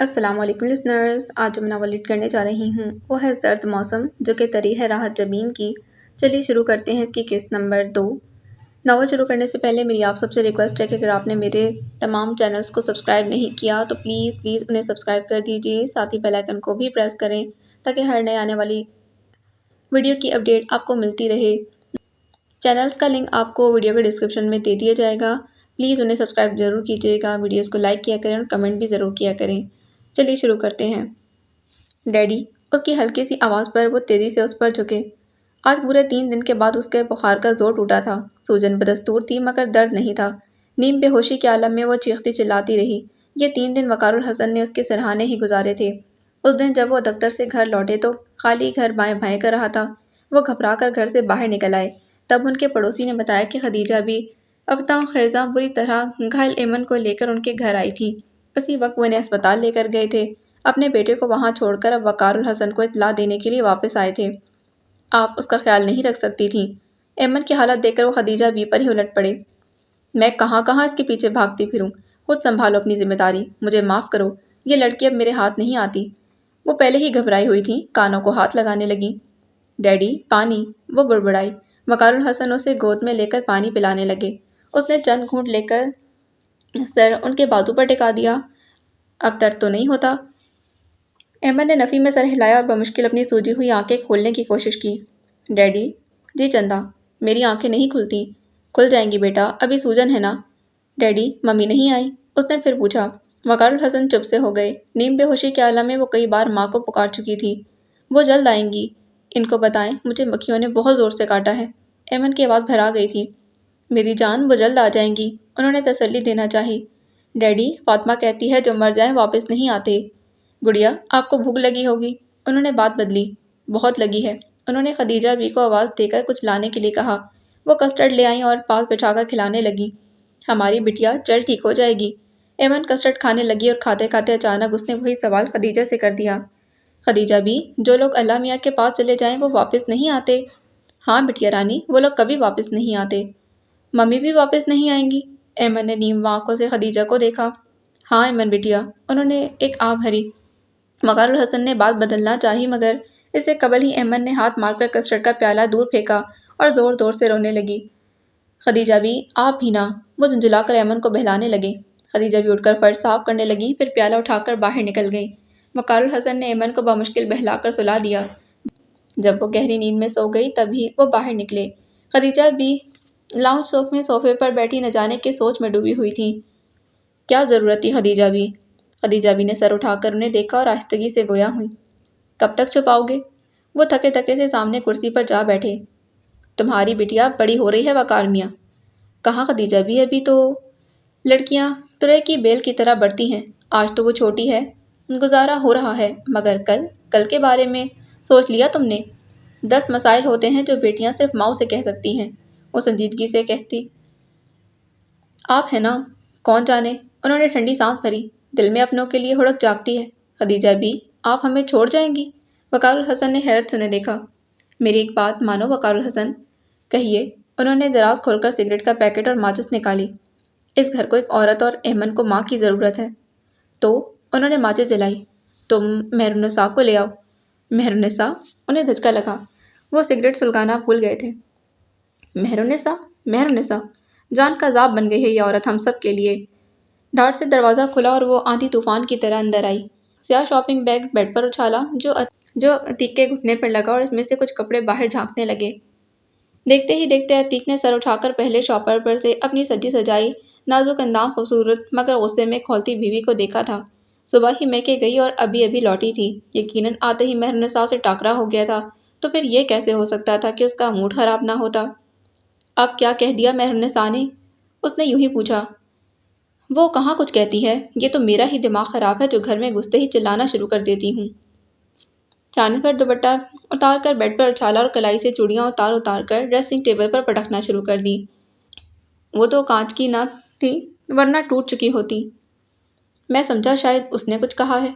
السلام علیکم لسنرز، آج جو میں ناول ریڈ کرنے جا رہی ہوں وہ ہے زرد موسم، جو کہ تری ہے راحت جبین کی۔ چلیے شروع کرتے ہیں اس کی قسط نمبر 2۔ ناول شروع کرنے سے پہلے میری آپ سب سے ریکویسٹ ہے کہ اگر آپ نے میرے تمام چینلز کو سبسکرائب نہیں کیا تو پلیز انہیں سبسکرائب کر دیجیے، ساتھ ہی بیل آئیکن کو بھی پریس کریں تاکہ ہر نئے آنے والی ویڈیو کی اپڈیٹ آپ کو ملتی رہے۔ چینلز کا لنک آپ کو ویڈیو کے ڈسکرپشن میں دے دیا جائے گا، پلیز انہیں سبسکرائب ضرور کیجیے گا، ویڈیوز کو لائک کیا کریں اور کمنٹ بھی ضرور کیا کریں۔ چلیے شروع کرتے ہیں۔ ڈیڈی، اس کی ہلکی سی آواز پر وہ تیزی سے اس پر جھکے۔ آج پورے 3 دن کے بعد اس کے بخار کا زور ٹوٹا تھا۔ سوجن بدستور تھی مگر درد نہیں تھا۔ نیم بے ہوشی کے عالم میں وہ چیختی چلاتی رہی۔ یہ 3 دن وقار الحسن نے اس کے سرہانے ہی گزارے تھے۔ اس دن جب وہ دفتر سے گھر لوٹے تو خالی گھر بائیں بائیں کر رہا تھا۔ وہ گھبرا کر گھر سے باہر نکل آئے۔ تب ان کے پڑوسی نے بتایا کہ خدیجہ بھی ابتاؤ خیزاں بری طرح گھائل ایمن کو لے کر ان کے گھر آئی تھی۔ اسی وقت وہ انہیں اسپتال لے کر گئے تھے۔ اپنے بیٹے کو وہاں چھوڑ کر اب وقار الحسن کو اطلاع دینے کے لیے واپس آئے تھے۔ آپ اس کا خیال نہیں رکھ سکتی تھیں؟ ایمن کی حالت دیکھ کر وہ خدیجہ بی پر ہی الٹ پڑے۔ میں کہاں کہاں اس کے پیچھے بھاگتی پھروں؟ خود سنبھالو اپنی ذمہ داری، مجھے معاف کرو، یہ لڑکی اب میرے ہاتھ نہیں آتی۔ وہ پہلے ہی گھبرائی ہوئی تھی، کانوں کو ہاتھ لگانے لگی۔ ڈیڈی پانی، وہ بڑبڑائی۔ وقار الحسن اسے گود میں لے کر پانی پلانے لگے۔ اس نے چند گھونٹ لے کر سر ان کے بازو پر ٹکا دیا۔ اب درد تو نہیں ہوتا؟ ایمن نے نفی میں سر ہلایا اور بمشکل اپنی سوجی ہوئی آنکھیں کھولنے کی کوشش کی۔ ڈیڈی؟ جی چندا، میری آنکھیں نہیں کھلتی۔ کھل جائیں گی بیٹا، ابھی سوجن ہے نا؟ ڈیڈی ممی نہیں آئی؟ اس نے پھر پوچھا۔ وقار الحسن چپ سے ہو گئے۔ نیم بے ہوشی کے عالم میں وہ کئی بار ماں کو پکار چکی تھی۔ وہ جلد آئیں گی، ان کو بتائیں مجھے مکھیوں نے بہت زور سے کاٹا ہے۔ ایمن کی آواز بھرا گئی تھی۔ میری جان، وہ جلد آ جائیں گی، انہوں نے تسلی دینا چاہی۔ ڈیڈی فاطمہ کہتی ہے جو مر جائیں واپس نہیں آتے۔ گڑیا آپ کو بھوک لگی ہوگی، انہوں نے بات بدلی۔ بہت لگی ہے، انہوں نے خدیجہ بی کو آواز دے کر کچھ لانے کے لیے کہا۔ وہ کسٹرڈ لے آئیں اور پاس بٹھا کر کھلانے لگی۔ ہماری بٹیا جلد ٹھیک ہو جائے گی۔ ایمن کسٹرڈ کھانے لگی اور کھاتے کھاتے اچانک اس نے وہی سوال خدیجہ سے کر دیا۔ خدیجہ بی، جو لوگ اللہ میاں کے پاس چلے جائیں وہ واپس نہیں آتے؟ ہاں بٹیا رانی، وہ لوگ کبھی واپس نہیں آتے۔ ممی بھی واپس نہیں آئیں گی؟ ایمن نے نیم آنکھوں سے خدیجہ کو دیکھا۔ ہاں ایمن بٹیا، انہوں نے ایک آہ بھری۔ وقار الحسن نے بات بدلنا چاہی مگر اس سے قبل ہی ایمن نے ہاتھ مار کر کسٹرڈ کا پیالہ دور پھینکا اور زور زور سے رونے لگی۔ خدیجہ بی آپ بھی نہ، وہ جھنجھلا کر ایمن کو بہلانے لگے۔ خدیجہ بھی اٹھ کر فرش صاف کرنے لگی، پھر پیالہ اٹھا کر باہر نکل گئی۔ وقار الحسن نے ایمن کو بمشکل بہلا کر سلا دیا۔ جب وہ گہری نیند میں سو گئی تبھی وہ باہر نکلے۔ خدیجہ بھی لاؤنج میں صوفے پر بیٹھی نہ جانے کے سوچ میں ڈوبی ہوئی تھی۔ کیا ضرورت تھی خدیجہ بی؟ خدیجہ بی نے سر اٹھا کر انہیں دیکھا اور آہستگی سے گویا ہوئی۔ کب تک چھپاؤ گے؟ وہ تھکے تھکے سے سامنے کرسی پر جا بیٹھے۔ تمہاری بٹیا بڑی ہو رہی ہے وقار میاں۔ کہاں خدیجہ بی، ابھی تو لڑکیاں ترے کی بیل کی طرح بڑھتی ہیں۔ آج تو وہ چھوٹی ہے، گزارا ہو رہا ہے، مگر کل کے بارے میں سوچ لیا تم نے؟ 10 مسائل ہوتے ہیں جو بیٹیاں صرف ماؤں سے کہہ سکتی ہیں، وہ سنجیدگی سے کہتی۔ آپ ہیں نا؟ کون جانے، انہوں نے ٹھنڈی سانس بھری۔ دل میں اپنوں کے لیے ہڑک جاگتی ہے۔ خدیجہ بی آپ ہمیں چھوڑ جائیں گی؟ وقار الحسن نے حیرت سے انہیں دیکھا۔ میری ایک بات مانو وقار الحسن۔ کہیے۔ انہوں نے دراز کھول کر سگریٹ کا پیکٹ اور ماچس نکالی۔ اس گھر کو ایک عورت اور ایمن کو ماں کی ضرورت ہے۔ تو انہوں نے ماچس جلائی۔ تم مہرالنساء کو لے آؤ۔ مہرالنساء؟ انہیں دھچکا لگا۔ وہ سگریٹ سلگانا بھول گئے تھے۔ مہرالنساء جان کا عذاب بن گئی ہے یہ عورت ہم سب کے لیے۔ دھاڑ سے دروازہ کھلا اور وہ آندھی طوفان کی طرح اندر آئی۔ سیاہ شاپنگ بیگ بیڈ پر اچھالا جو عتیق کے گھٹنے پر لگا اور اس میں سے کچھ کپڑے باہر جھانکنے لگے۔ دیکھتے ہی دیکھتے عتیق نے سر اٹھا کر پہلے شاپر پر سے اپنی سجی سجائی نازک اندام خوبصورت مگر غصے میں کھولتی بیوی کو دیکھا تھا۔ صبح ہی میکے گئی اور ابھی لوٹی تھی۔ یقیناً آتے ہی مہرالنساء سے ٹاکرا ہو گیا تھا، تو پھر یہ کیسے ہو سکتا تھا کہ اس کا موڈ خراب نہ ہوتا؟ اب کیا کہہ دیا مہرالنساء نے؟ اس نے یوں ہی پوچھا۔ وہ کہاں کچھ کہتی ہے، یہ تو میرا ہی دماغ خراب ہے جو گھر میں گھستے ہی چلانا شروع کر دیتی ہوں۔ چاند پر دوپٹہ اتار کر بیڈ پر اچھالا اور کلائی سے چوڑیاں اتار کر ڈریسنگ ٹیبل پر پٹکنا شروع کر دی۔ وہ تو کانچ کی نہ تھی ورنہ ٹوٹ چکی ہوتی۔ میں سمجھا شاید اس نے کچھ کہا ہے۔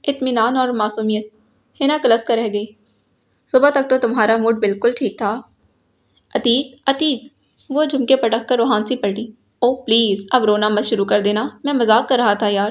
اطمینان اور معصومیت۔ ہنا کلس کر رہ گئی۔ صبح تک تو تمہارا موڈ بالکل ٹھیک تھا۔ عتیق وہ جھمکے پٹک کر روحان سی پلٹی۔ او پلیز اب رونا مت شروع کر دینا، میں مذاق کر رہا تھا یار۔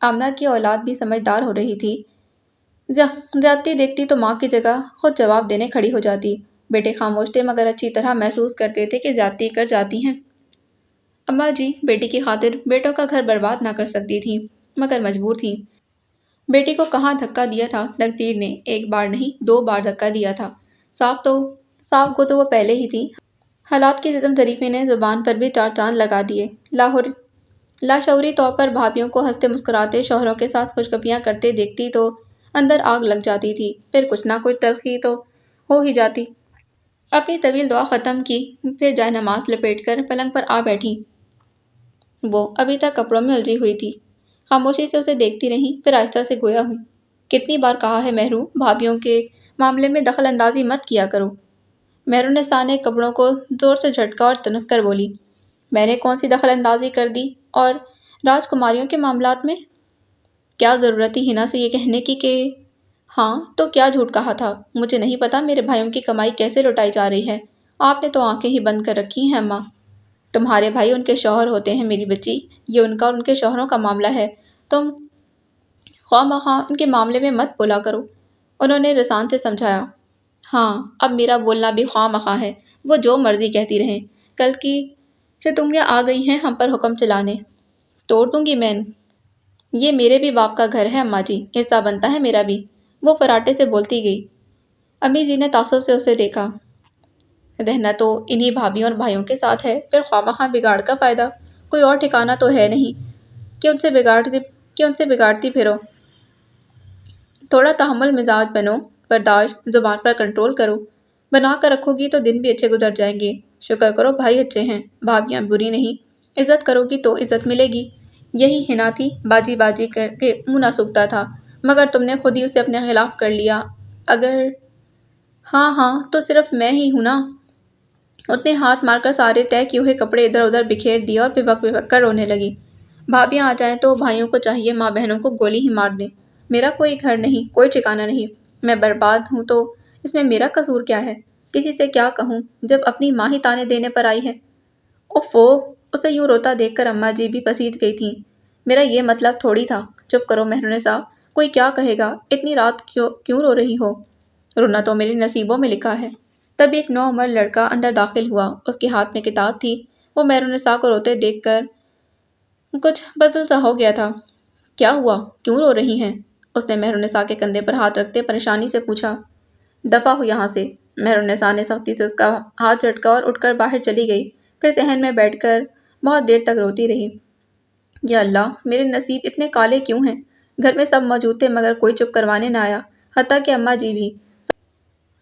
آمنہ کی اولاد بھی سمجھدار ہو رہی تھی۔ زیادتی دیکھتی تو ماں کی جگہ خود جواب دینے کھڑی ہو جاتی۔ بیٹے خاموش تھے مگر اچھی طرح محسوس کرتے تھے کہ زیادتی کر جاتی ہیں۔ اماں جی بیٹی کی خاطر بیٹوں کا گھر برباد نہ کر سکتی تھیں مگر مجبور تھیں۔ بیٹی کو کہاں دھکا دیا تھا تقدیر نے، ایک بار نہیں 2 بار دھکا دیا تھا۔ صاف کو تو وہ پہلے ہی تھی۔ حالات کی ستم ظریفی نے زبان پر بھی 4 چاند لگا دیے۔ لاشعوری طور پر بھابھیوں کو ہنستے مسکراتے شوہروں کے ساتھ خوش گپیاں کرتے دیکھتی تو اندر آگ لگ جاتی تھی، پھر کچھ نہ کچھ تلخی تو ہو ہی جاتی۔ اپنی طویل دعا ختم کی، پھر جائے نماز لپیٹ کر پلنگ پر آ بیٹھی۔ وہ ابھی تک کپڑوں میں الجھی ہوئی تھی، خاموشی سے اسے دیکھتی رہیں، پھر آہستہ سے گویا ہوئی۔ کتنی بار کہا ہے مہرو، بھابھیوں کے معاملے میں دخل اندازی مت کیا کرو۔ مہرالنساء نے کپڑوں کو زور سے جھٹکا اور تنک کر بولی، میں نے کون سی دخل اندازی کر دی؟ اور راج کماریوں کے معاملات میں؟ کیا ضرورت تھی ہنا سے یہ کہنے کی کہ ہاں تو کیا جھوٹ کہا تھا؟ مجھے نہیں پتا میرے بھائیوں کی کمائی کیسے لوٹائی جا رہی ہے، آپ نے تو آنکھیں ہی بند کر رکھی ہیں اماں۔ تمہارے بھائی ان کے شوہر ہوتے ہیں میری بچی، یہ ان کا اور ان کے شوہروں کا معاملہ ہے، تم خواہ مخواہ ان کے معاملے میں مت بولا کرو، انہوں نے رسان سے سمجھایا۔ ہاں اب میرا بولنا بھی خواہ مخواہ ہے، وہ جو مرضی کہتی رہیں، کل کی ستنگیاں آ گئی ہیں ہم پر حکم چلانے، توڑ دوں گی میں۔ یہ میرے بھی باپ کا گھر ہے اماں جی، حصہ بنتا ہے میرا بھی، وہ فراٹے سے بولتی گئی۔ امی جی نے تعصب سے اسے دیکھا۔ رہنا تو انہی بھابھیوں اور بھائیوں کے ساتھ ہے، پھر خواہ مخواہ بگاڑ کا فائدہ؟ کوئی اور ٹھکانہ تو ہے نہیں کہ ان سے بگاڑتی پھرو۔ تھوڑا تحمل مزاج بنو، برداشت، زبان پر کنٹرول کرو، بنا کر رکھو گی تو دن بھی اچھے گزر جائیں گے۔ شکر کرو بھائی اچھے ہیں، بھابھیاں بری نہیں، عزت کرو گی تو عزت ملے گی۔ یہی ہنا تھی، باجی کر کے منہ نہ سوکھتا تھا، مگر تم نے خود ہی اسے اپنے خلاف کر لیا۔ اگر ہاں تو صرف میں ہی ہوں نا۔ اس نے ہاتھ مار کر سارے طے کیے ہوئے کپڑے ادھر ادھر بکھیر دیے اور پھبک کر رونے لگی۔ بھابھیاں آ جائیں تو بھائیوں کو چاہیے ماں بہنوں کو گولی ہی مار دیں۔ میرا کوئی گھر نہیں، کوئی ٹھکانہ نہیں، میں برباد ہوں تو اس میں میرا قصور کیا ہے؟ کسی سے کیا کہوں جب اپنی ماں ہی تانے دینے پر آئی ہے؟ اوفو، اسے یوں روتا دیکھ کر اماں جی بھی پسیج گئی تھیں۔ میرا یہ مطلب تھوڑی تھا۔ چپ کرو مہرالنساء، کوئی کیا کہے گا، اتنی رات کیوں رو رہی ہو؟ رونا تو میرے نصیبوں میں لکھا ہے۔ تب ایک نوعمر لڑکا اندر داخل ہوا، اس کے ہاتھ میں کتاب تھی۔ وہ مہرالنساء کو روتے دیکھ کر کچھ بدل سا ہو گیا تھا۔ کیا ہوا، کیوں رو رہی ہیں؟ اس نے مہرالنساء کے کندھے پر ہاتھ رکھتے پریشانی سے پوچھا۔ دفع ہو یہاں سے، مہرالنساء نے سختی سے اس کا ہاتھ جھٹکا اور اٹھ کر باہر چلی گئی، پھر صحن میں بیٹھ کر بہت دیر تک روتی رہی۔ یا اللہ، میرے نصیب اتنے کالے کیوں ہیں؟ گھر میں سب موجود تھے مگر کوئی چپ کروانے نہ آیا، حتیٰ کہ اماں جی بھی۔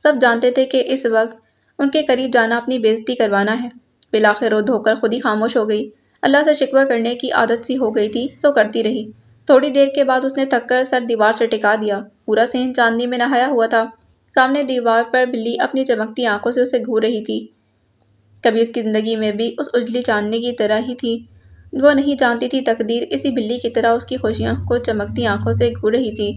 سب جانتے تھے کہ اس وقت ان کے قریب جانا اپنی بے عزتی کروانا ہے۔ بالآخر رو دھو کر خود ہی خاموش ہو گئی۔ اللہ سے شکوہ کرنے کی عادت سی ہو گئی تھی سو کرتی رہی۔ تھوڑی دیر کے بعد اس نے تھک کر سر دیوار سے ٹکا دیا۔ پورا صحن چاندنی میں نہایا ہوا تھا۔ سامنے دیوار پر بلی اپنی چمکتی آنکھوں سے اسے گھور رہی تھی۔ کبھی اس کی زندگی میں بھی اس اجلی چاندنی کی طرح ہی تھی۔ وہ نہیں جانتی تھی تقدیر اسی بلی کی طرح اس کی خوشیوں کو چمکتی آنکھوں سے گھور رہی تھی۔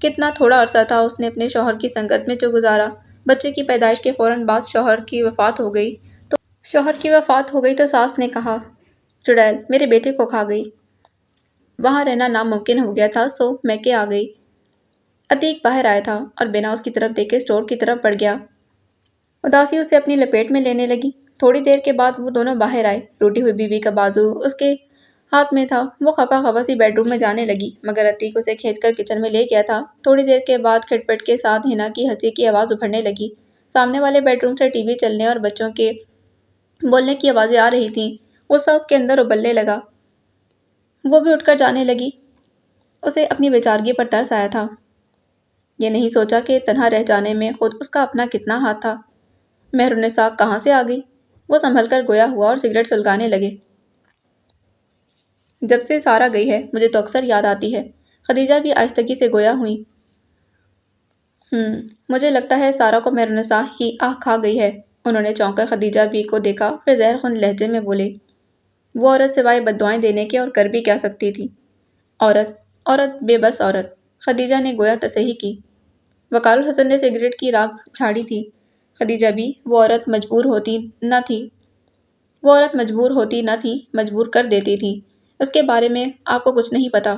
کتنا تھوڑا عرصہ تھا اس نے اپنے شوہر کی سنگت میں جو گزارا۔ بچے کی پیدائش کے فوراً بعد شوہر کی وفات ہو گئی تو ساس نے کہا، چڑیل میرے بیٹے کو کھا گئی۔ وہاں رہنا ناممکن ہو گیا تھا سو میکے آ گئی۔ عتیق باہر آیا تھا اور بنا اس کی طرف دیکھے اسٹور کی طرف بڑھ گیا۔ اداسی اسے اپنی لپیٹ میں لینے لگی۔ تھوڑی دیر کے بعد وہ دونوں باہر آئے۔ روٹی ہوئی بیوی کا بازو اس کے ہاتھ میں تھا۔ وہ خفا سی بیڈ روم میں جانے لگی مگر عتیق اسے کھینچ کر کچن میں لے گیا تھا۔ تھوڑی دیر کے بعد کھٹ پٹ کے ساتھ ہنا کی ہنسی کی آواز ابھرنے لگی۔ سامنے والے بیڈ روم سے ٹی وی چلنے اور بچوں کے بولنے کی آوازیں آ رہی تھیں۔ غصہ اس کے اندر ابلنے لگا۔ وہ بھی اٹھ کر جانے لگی۔ اسے اپنی بیچارگی پر ترس آیا تھا۔ یہ نہیں سوچا کہ تنہا رہ جانے میں خود اس کا اپنا کتنا ہاتھ تھا۔ مہرالنساء کہاں سے آ گئی؟ وہ سنبھل کر گویا ہوا اور سگریٹ سلگانے لگے۔ جب سے سارا گئی ہے مجھے تو اکثر یاد آتی ہے۔ خدیجہ بھی آہستگی سے گویا ہوئی۔ مجھے لگتا ہے سارا کو مہرالنساء ہی آہ کھا گئی ہے۔ انہوں نے چونک کر خدیجہ بھی کو دیکھا، پھر زہر خون لہجے میں بولے، وہ عورت سوائے بددعائیں دینے کے اور کر بھی کیا سکتی تھی؟ عورت بے بس عورت۔ خدیجہ نے گویا تصحیح کی۔ وقار الحسن نے سگریٹ کی راکھ جھاڑی تھی۔ خدیجہ بھی، وہ عورت مجبور ہوتی نہ تھی، مجبور کر دیتی تھی۔ اس کے بارے میں آپ کو کچھ نہیں پتا۔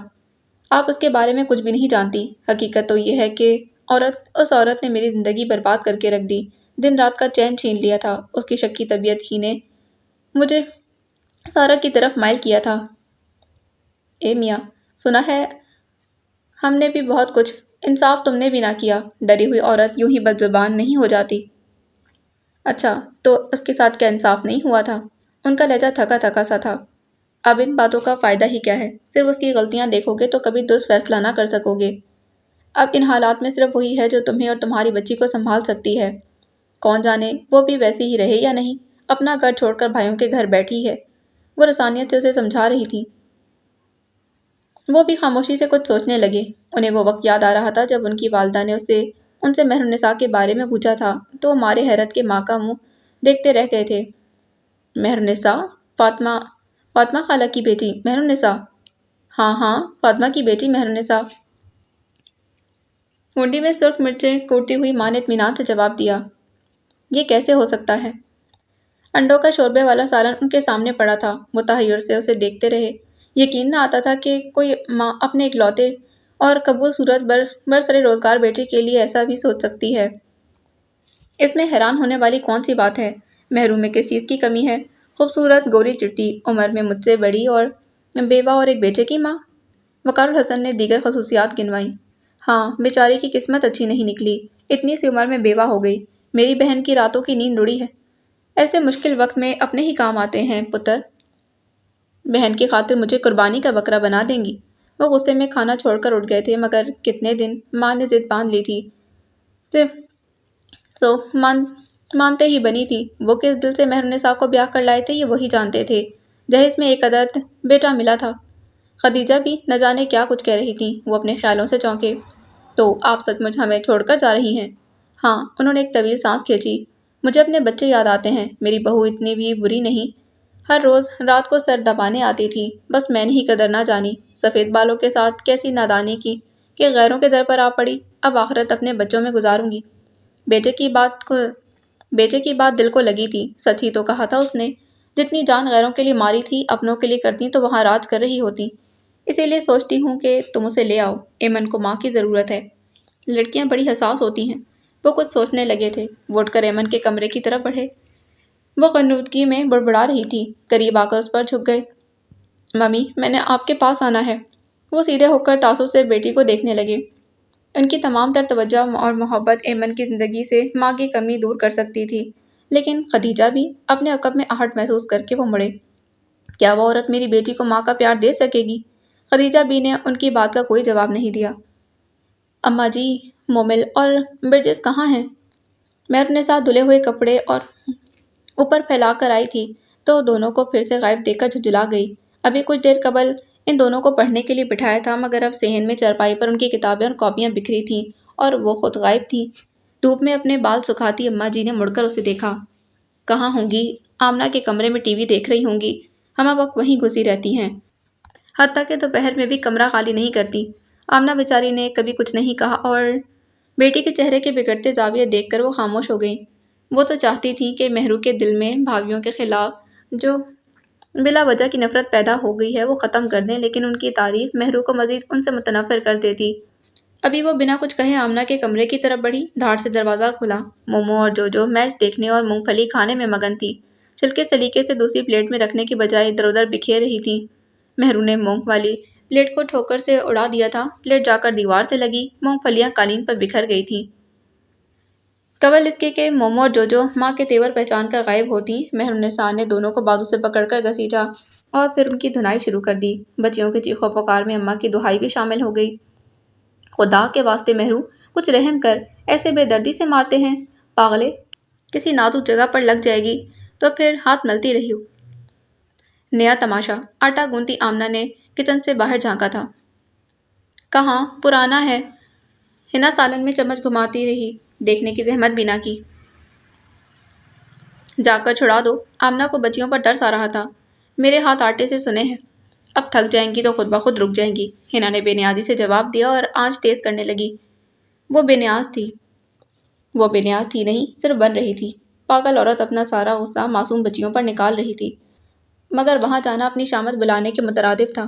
آپ اس کے بارے میں کچھ بھی نہیں جانتی۔ حقیقت تو یہ ہے کہ اس عورت نے میری زندگی برباد کر کے رکھ دی، دن رات کا چین چھین لیا تھا۔ اس کی شکی طبیعت ہی نے مجھے سارا کی طرف مائل کیا تھا۔ اے میاں، سنا ہے ہم نے بھی بہت کچھ، انصاف تم نے بھی نہ کیا۔ ڈری ہوئی عورت یوں ہی بد زبان نہیں ہو جاتی۔ اچھا، تو اس کے ساتھ کیا انصاف نہیں ہوا تھا؟ ان کا لہجہ تھکا تھکا سا تھا۔ اب ان باتوں کا فائدہ ہی کیا ہے؟ صرف اس کی غلطیاں دیکھو گے تو کبھی درست فیصلہ نہ کر سکو گے۔ اب ان حالات میں صرف وہی ہے جو تمہیں اور تمہاری بچی کو سنبھال سکتی ہے۔ کون جانے وہ بھی ویسی ہی رہے یا نہیں، اپنا گھر چھوڑ کر بھائیوں کے گھر بیٹھی ہے۔ وہ رسانیت سے اسے سمجھا رہی تھی۔ وہ بھی خاموشی سے کچھ سوچنے لگے۔ انہیں وہ وقت یاد آ رہا تھا جب ان کی والدہ نے ان سے مہر النساء کے بارے میں پوچھا تھا تو وہ مارے حیرت کے ماں کا منہ دیکھتے رہ گئے تھے۔ مہر النساء؟ فاطمہ خالہ کی بیٹی مہر النساء؟ ہاں، فاطمہ کی بیٹی مہر النساء۔ منڈی میں سرخ مرچیں کوٹتی ہوئی ماں نے اطمینان سے جواب دیا۔ یہ کیسے ہو سکتا ہے؟ انڈوں کا شوربے والا سالن ان کے سامنے پڑا تھا۔ وہ تحیر سے اسے دیکھتے رہے۔ یقین نہ آتا تھا کہ کوئی ماں اپنے اکلوتے اور قبول صورت برسر روزگار بیٹے کے لیے ایسا بھی سوچ سکتی ہے۔ اس میں حیران ہونے والی کون سی بات ہے؟ محروم میں کس چیز کی کمی ہے؟ خوبصورت، گوری چٹی، عمر میں مجھ سے بڑی اور بیوہ اور ایک بیٹے کی ماں۔ وقار الحسن نے دیگر خصوصیات گنوائیں۔ ہاں، بیچاری کی قسمت اچھی نہیں نکلی، اتنی سی عمر میں بیوہ ہو گئی۔ میری بہن کی راتوں کی نیند اڑی ہے۔ ایسے مشکل وقت میں اپنے ہی کام آتے ہیں پتر۔ بہن کی خاطر مجھے قربانی کا بکرا بنا دیں گی؟ وہ غصے میں کھانا چھوڑ کر اٹھ گئے تھے، مگر کتنے دن ماں نے ضد باندھ لی تھی سو مانتے ہی بنی تھی۔ وہ کس دل سے مہر النساء کو بیاہ کر لائے تھے یہ وہی جانتے تھے۔ جہیز میں ایک عدد بیٹا ملا تھا۔ خدیجہ بھی نہ جانے کیا کچھ کہہ رہی تھیں۔ وہ اپنے خیالوں سے چونکے۔ تو آپ سچ مچ ہمیں چھوڑ کر جا رہی ہیں؟ ہاں، انہوں نے ایک طویل سانس کھینچی۔ مجھے اپنے بچے یاد آتے ہیں۔ میری بہو اتنی بھی بری نہیں، ہر روز رات کو سر دبانے آتی تھی، بس میں نے ہی قدر نہ جانی۔ سفید بالوں کے ساتھ کیسی نادانی کی کہ غیروں کے در پر آ پڑی۔ اب آخرت اپنے بچوں میں گزاروں گی۔ بیٹے کی بات دل کو لگی تھی۔ سچ ہی تو کہا تھا اس نے۔ جتنی جان غیروں کے لیے ماری تھی، اپنوں کے لیے کرتی تو وہاں راج کر رہی ہوتی۔ اسی لیے سوچتی ہوں کہ تم اسے لے آؤ۔ ایمن کو ماں کی ضرورت ہے۔ لڑکیاں بڑی حساس ہوتی ہیں۔ وہ کچھ سوچنے لگے تھے۔ وہ اٹھ کر ایمن کے کمرے کی طرف بڑھے۔ وہ غنودگی میں بڑبڑا رہی تھی۔ قریب آ کر اس پر جھک گئے۔ ممی، میں نے آپ کے پاس آنا ہے۔ وہ سیدھے ہو کر تعصب سے بیٹی کو دیکھنے لگے۔ ان کی تمام تر توجہ اور محبت ایمن کی زندگی سے ماں کی کمی دور کر سکتی تھی، لیکن خدیجہ بھی؟ اپنے عقب میں آہٹ محسوس کر کے وہ مڑے۔ کیا وہ عورت میری بیٹی کو ماں کا پیار دے سکے گی؟ خدیجہ بی نے ان کی بات کا کوئی جواب نہیں دیا۔ اماں جی، مومل اور برجس کہاں ہیں؟ مہر النساء دھلے ہوئے کپڑے اور اوپر پھیلا کر آئی تھی تو دونوں کو پھر سے غائب دیکھ کر جھنجھلا گئی۔ ابھی کچھ دیر قبل ان دونوں کو پڑھنے کے لیے بٹھایا تھا، مگر اب صحن میں چارپائی پر ان کی کتابیں اور کاپیاں بکھری تھیں اور وہ خود غائب تھیں۔ دھوپ میں اپنے بال سکھاتی اماں جی نے مڑ کر اسے دیکھا۔ کہاں ہوں گی؟ آمنہ کے کمرے میں ٹی وی دیکھ رہی ہوں گی۔ ہمہ وقت وہیں گھسی رہتی ہیں، حتیٰ کہ دوپہر میں بھی کمرہ خالی نہیں کرتی۔ آمنہ بیچاری نے کبھی کچھ نہیں کہا اور بیٹی کے چہرے کے بگڑتے زاویے دیکھ کر وہ خاموش ہو گئیں۔ وہ تو چاہتی تھیں کہ مہرو کے دل میں بھابھیوں کے خلاف جو بلا وجہ کی نفرت پیدا ہو گئی ہے وہ ختم کر دیں، لیکن ان کی تعریف مہرو کو مزید ان سے متنفر کر دیتی۔ ابھی وہ بنا کچھ کہے آمنہ کے کمرے کی طرف بڑھی۔ دھاڑ سے دروازہ کھلا۔ مومو اور جو میچ دیکھنے اور مونگ پھلی کھانے میں مگن تھی۔ چھلکے سلیقے سے دوسری پلیٹ میں رکھنے کی بجائے ادھر ادھر بکھیر رہی تھی۔ مہرو نے مونگ والی پلیٹ کو ٹھوکر سے اڑا دیا تھا۔ پلیٹ جا کر دیوار سے لگی۔ مونگ پھلیاں قالین پر بکھر گئی تھیں۔ قبل اس کے کہ مومو اور جو ماں کے تیور پہچان کر غائب ہوتی، مہر النساء نے دونوں کو بازو سے پکڑ کر گھسیٹا اور پھر ان کی دھنائی شروع کر دی۔ بچیوں کی چیخو پکار میں اماں کی دہائی بھی شامل ہو گئی۔ خدا کے واسطے مہرو، کچھ رحم کر، ایسے بے دردی سے مارتے ہیں؟ پاگلے، کسی نازک جگہ پر لگ جائے گی تو پھر ہاتھ ملتی رہی ہو۔ نیا تماشا۔ آٹا گوندتی آمنہ نے کچن سے باہر جھانکا تھا۔ کہاں؟ پرانا ہے۔ ہنا سالن میں چمچ گھماتی رہی، دیکھنے کی زحمت بھی نہ کی۔ جا کر چھڑا دو۔ آمنہ کو بچیوں پر ترس آ رہا تھا۔ میرے ہاتھ آٹے سے سنے ہیں، اب تھک جائیں گی تو خود بخود رک جائیں گی۔ ہنا نے بے نیازی سے جواب دیا اور آنچ تیز کرنے لگی۔ وہ بے نیاز تھی نہیں، صرف بن رہی تھی۔ پاگل عورت اپنا سارا غصہ معصوم بچیوں پر نکال رہی تھی، مگر وہاں جانا اپنی شامت بلانے کے مترادف تھا۔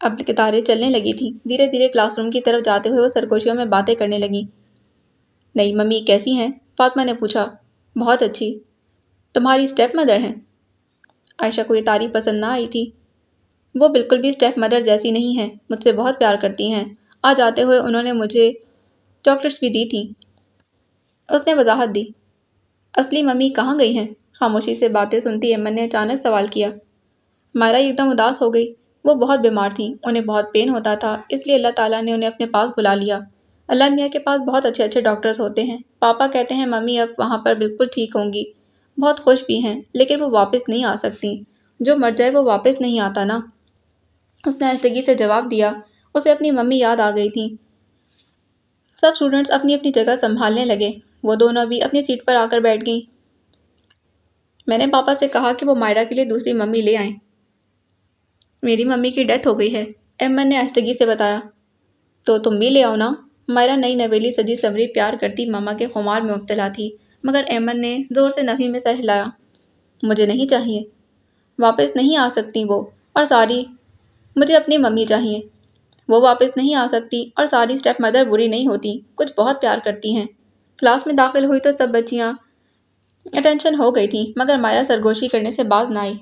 اب کتاریں چلنے لگی تھیں۔ دھیرے دھیرے کلاس روم کی طرف جاتے ہوئے وہ سرگوشیوں میں باتیں کرنے لگیں۔ نئی ممی کیسی ہیں؟ فاطمہ نے پوچھا۔ بہت اچھی۔ تمہاری اسٹیپ مدر ہیں؟ عائشہ کو یہ تعریف پسند نہ آئی تھی۔ وہ بالکل بھی اسٹیپ مدر جیسی نہیں ہیں، مجھ سے بہت پیار کرتی ہیں۔ آج آتے ہوئے انہوں نے مجھے چاکلیٹس بھی دی تھیں۔ اس نے وضاحت دی۔ اصلی ممی کہاں گئی ہیں؟ خاموشی سے باتیں سنتی ایمن نے اچانک سوال کیا۔ مائرہ ایک دم اداس ہو گئی۔ وہ بہت بیمار تھیں، انہیں بہت پین ہوتا تھا، اس لیے اللہ تعالیٰ نے انہیں اپنے پاس بلا لیا۔ اللہ میاں کے پاس بہت اچھے اچھے ڈاکٹرز ہوتے ہیں۔ پاپا کہتے ہیں ممی اب وہاں پر بالکل ٹھیک ہوں گی، بہت خوش بھی ہیں، لیکن وہ واپس نہیں آ سکتی۔ جو مر جائے وہ واپس نہیں آتا نا۔ اس نے آہستگی سے جواب دیا۔ اسے اپنی ممی یاد آ گئی تھیں۔ سب اسٹوڈنٹس اپنی اپنی جگہ سنبھالنے لگے۔ وہ دونوں بھی اپنی سیٹ پر آ کر بیٹھ گئیں۔ میں نے پاپا سے کہا کہ وہ مائرہ کے لیے دوسری ممی لے آئیں۔ میری ممی کی ڈیتھ ہو گئی ہے، ایمن نے آہستگی سے بتایا۔ تو تم بھی لے آؤ نا۔ مائرہ نئی نویلی سجی سنوری پیار کرتی ماما کے خمار میں مبتلا تھی، مگر ایمن نے زور سے نفی میں سر ہلایا۔ مجھے نہیں چاہیے۔ واپس نہیں آ سکتی وہ، اور ساری مجھے اپنی ممی چاہیے۔ وہ واپس نہیں آ سکتی، اور ساری اسٹیپ مدر بری نہیں ہوتی، کچھ بہت پیار کرتی ہیں۔ کلاس میں داخل ہوئی تو سب بچیاں اٹینشن ہو گئی تھیں، مگر مائرہ سرگوشی کرنے سے باز نہ آئی۔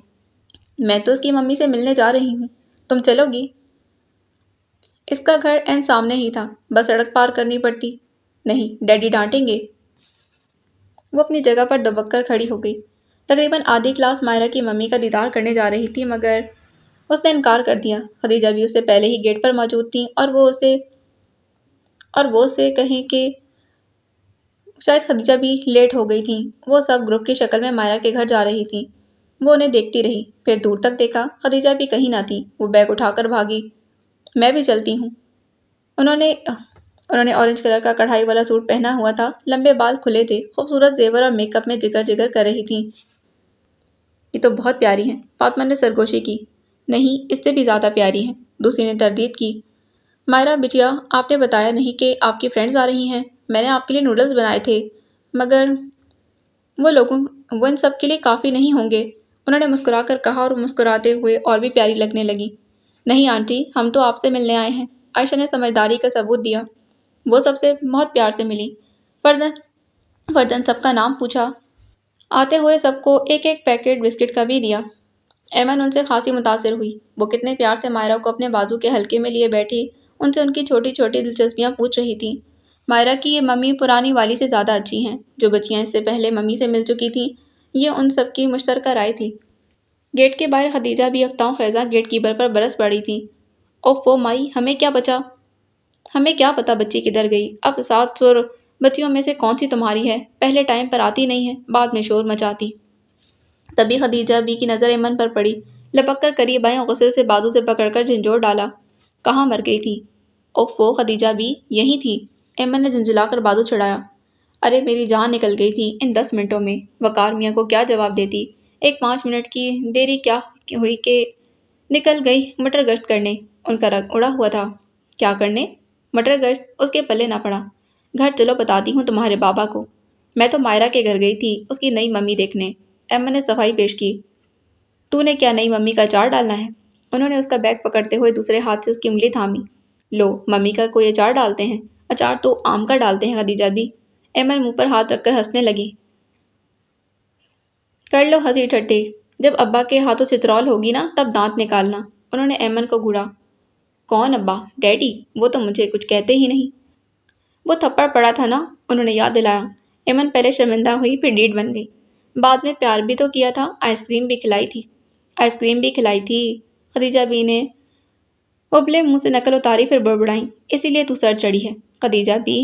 میں تو اس کی ممی سے ملنے جا رہی ہوں، تم چلو گی؟ اس کا گھر عین سامنے ہی تھا، بس سڑک پار کرنی پڑتی۔ نہیں، ڈیڈی ڈانٹیں گے۔ وہ اپنی جگہ پر دبک کر کھڑی ہو گئی۔ تقریباً آدھی کلاس مائرہ کی ممی کا دیدار کرنے جا رہی تھی، مگر اس نے انکار کر دیا۔ خدیجہ بھی اس سے پہلے ہی گیٹ پر موجود تھیں، اور وہ اسے کہیں کہ شاید خدیجہ بھی لیٹ ہو گئی تھیں۔ وہ سب گروپ کی شکل میں مائرہ کے گھر جا رہی تھیں۔ وہ انہیں دیکھتی رہی، پھر دور تک دیکھا، خدیجہ بھی کہیں نہ تھی۔ وہ بیگ اٹھا کر بھاگی۔ میں بھی چلتی ہوں۔ انہوں نے اورنج کلر کا کڑھائی والا سوٹ پہنا ہوا تھا، لمبے بال کھلے تھے، خوبصورت زیور اور میک اپ میں جگر جگر کر رہی تھیں۔ یہ تو بہت پیاری ہیں، فاطمہ نے سرگوشی کی۔ نہیں، اس سے بھی زیادہ پیاری ہیں، دوسری نے تردید کی۔ مائرہ بٹیا، آپ نے بتایا نہیں کہ آپ کی فرینڈز آ رہی ہیں۔ میں نے آپ کے لیے نوڈلز بنائے تھے، مگر وہ ان سب کے لیے کافی نہیں ہوں گے، انہوں نے مسکرا کر کہا، اور مسکراتے ہوئے اور بھی پیاری لگنے لگی۔ نہیں آنٹی، ہم تو آپ سے ملنے آئے ہیں، عائشہ نے سمجھداری کا ثبوت دیا۔ وہ سب سے بہت پیار سے ملی، فرداً سب کا نام پوچھا، آتے ہوئے سب کو ایک ایک پیکٹ بسکٹ کا بھی دیا۔ ایمن ان سے خاصی متاثر ہوئی۔ وہ کتنے پیار سے مائرہ کو اپنے بازو کے حلقے میں لیے بیٹھی ان سے ان کی چھوٹی چھوٹی دلچسپیاں پوچھ رہی تھی۔ مائرہ کی یہ ممی پرانی والی سے زیادہ اچھی ہیں۔ جو بچیاں اس سے پہلے ممی سے مل چکی تھیں، یہ ان سب کی مشترکہ رائے تھی۔ گیٹ کے باہر خدیجہ بھی افتاؤں خیزاں گیٹ کیپر پر برس پڑی تھی۔ اوفو مائی، ہمیں کیا بچا؟ ہمیں کیا پتا بچی کدھر گئی؟ اب 700 بچیوں میں سے کون سی تمہاری ہے؟ پہلے ٹائم پر آتی نہیں ہے، بعد میں شور مچاتی۔ تبھی خدیجہ بی کی نظر ایمن پر پڑی۔ لپک کر قریب آئی، غصے سے بازو سے پکڑ کر جھنجھوڑ ڈالا۔ کہاں مر گئی تھی؟ اوفو خدیجہ بی، یہی تھی۔ ایمن نے جھنجھلا کر بازو چھڑایا۔ ارے میری جان نکل گئی تھی ان 10 منٹوں میں۔ وقار میاں کو کیا جواب دیتی؟ ایک 5 منٹ کی دیری کیا ہوئی کہ نکل گئی مٹر گشت کرنے۔ ان کا رنگ اڑا ہوا تھا۔ کیا کرنے؟ مٹر گشت؟ اس کے پلے نہ پڑا۔ گھر چلو بتاتی ہوں تمہارے بابا کو۔ میں تو مائرہ کے گھر گئی تھی اس کی نئی ممی دیکھنے۔ ایمن نے صفائی پیش کی۔ تو نے کیا نئی ممی کا اچار ڈالنا ہے؟ انہوں نے اس کا بیگ پکڑتے ہوئے دوسرے ہاتھ سے اس کی انگلی تھامی۔ لو، ممی کا کوئی اچار ڈالتے ہیں؟ اچار تو آم کا ڈالتے ہیں خدیجہ بھی۔ ایمن منہ پر ہاتھ رکھ کر ہنسنے لگی۔ کر لو ہنسی ٹھٹی، جب ابا کے ہاتھوں چترول ہوگی نا تب دانت نکالنا۔ انہوں نے ایمن کو گھوڑا۔ کون ابا؟ ڈیڈی؟ وہ تو مجھے کچھ کہتے ہی نہیں۔ وہ تھپڑ پڑا تھا نا، انہوں نے یاد دلایا۔ ایمن پہلے شرمندہ ہوئی، پھر ڈیڈ بن گئی۔ بعد میں پیار بھی تو کیا تھا، آئس کریم بھی کھلائی تھی۔ آئس کریم بھی کھلائی تھی؟ خدیجہ بی نے ابلے منہ سے نقل اتاری، پھر بڑبڑائیں۔ اسی لیے تو سر چڑھی ہے۔ خدیجہ بی،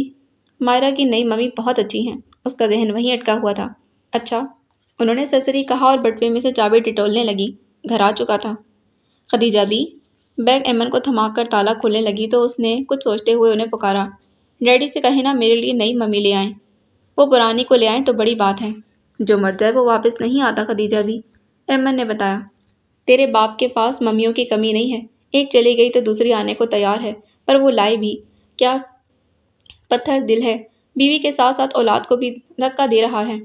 مائرہ کی نئی ممی بہت اچھی ہیں۔ اس کا ذہن وہیں اٹکا ہوا تھا۔ اچھا، انہوں نے سرسری کہا اور بٹوے میں سے چابی ٹٹولنے لگی۔ گھر آ چکا تھا۔ خدیجہ بی بیگ ایمن کو تھما کر تالا کھولنے لگی تو اس نے کچھ سوچتے ہوئے انہیں پکارا۔ ڈیڈی سے کہیں نا میرے لیے نئی ممی لے آئیں۔ وہ پرانی کو لے آئیں تو بڑی بات ہے۔ جو مر جائے وہ واپس نہیں آتا خدیجہ بی، ایمن نے بتایا۔ تیرے باپ کے پاس ممیوں کی کمی نہیں ہے، ایک چلی گئی تو دوسری آنے کو تیار ہے، پر وہ لائے بھی کیا پتھر دل ہے، بیوی کے ساتھ ساتھ اولاد کو بھی دھکا دے رہا ہے۔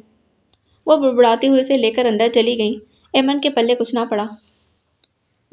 وہ بڑبڑاتی ہوئی اسے لے کر اندر چلی گئیں۔ ایمن کے پلے کچھ نہ پڑا۔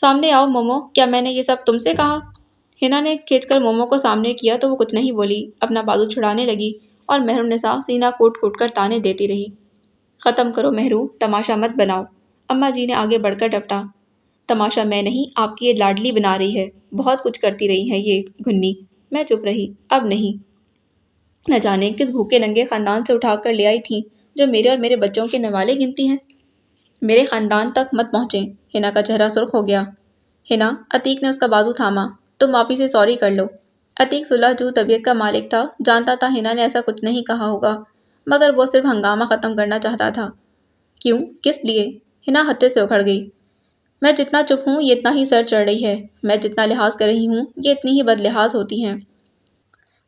سامنے آؤ مومو، کیا میں نے یہ سب تم سے کہا؟ ہنا نے کھینچ کر مومو کو سامنے کیا تو وہ کچھ نہیں بولی، اپنا بازو چھڑانے لگی اور مہرالنساء سینہ کوٹ کوٹ کر تانے دیتی رہی۔ ختم کرو مہرو، تماشا مت بناؤ، اماں جی نے آگے بڑھ کر ڈپٹا۔ تماشا میں نہیں، آپ کی یہ لاڈلی بنا رہی ہے، بہت کچھ کرتی رہی ہے یہ گھنی۔ میں چپ رہی، اب نہیں۔ نہ جانے کس بھوکے ننگے خاندان سے اٹھا کر لے آئی تھی جو میرے اور میرے بچوں کے نوالے گنتی ہیں۔ میرے خاندان تک مت پہنچیں۔ ہنا کا چہرہ سرخ ہو گیا۔ ہنا، عتیق نے اس کا بازو تھاما، تم واپس سے سوری کر لو۔ عتیق صلح جو طبیعت کا مالک تھا، جانتا تھا ہنا نے ایسا کچھ نہیں کہا ہوگا، مگر وہ صرف ہنگامہ ختم کرنا چاہتا تھا۔ کیوں؟ کس لیے؟ ہنا ہتے سے اکھڑ گئی۔ میں جتنا چپ ہوں یہ اتنا ہی سر چڑھ رہی ہے، میں جتنا لحاظ کر رہی ہوں یہ اتنی ہی بد لحاظ ہوتی ہیں۔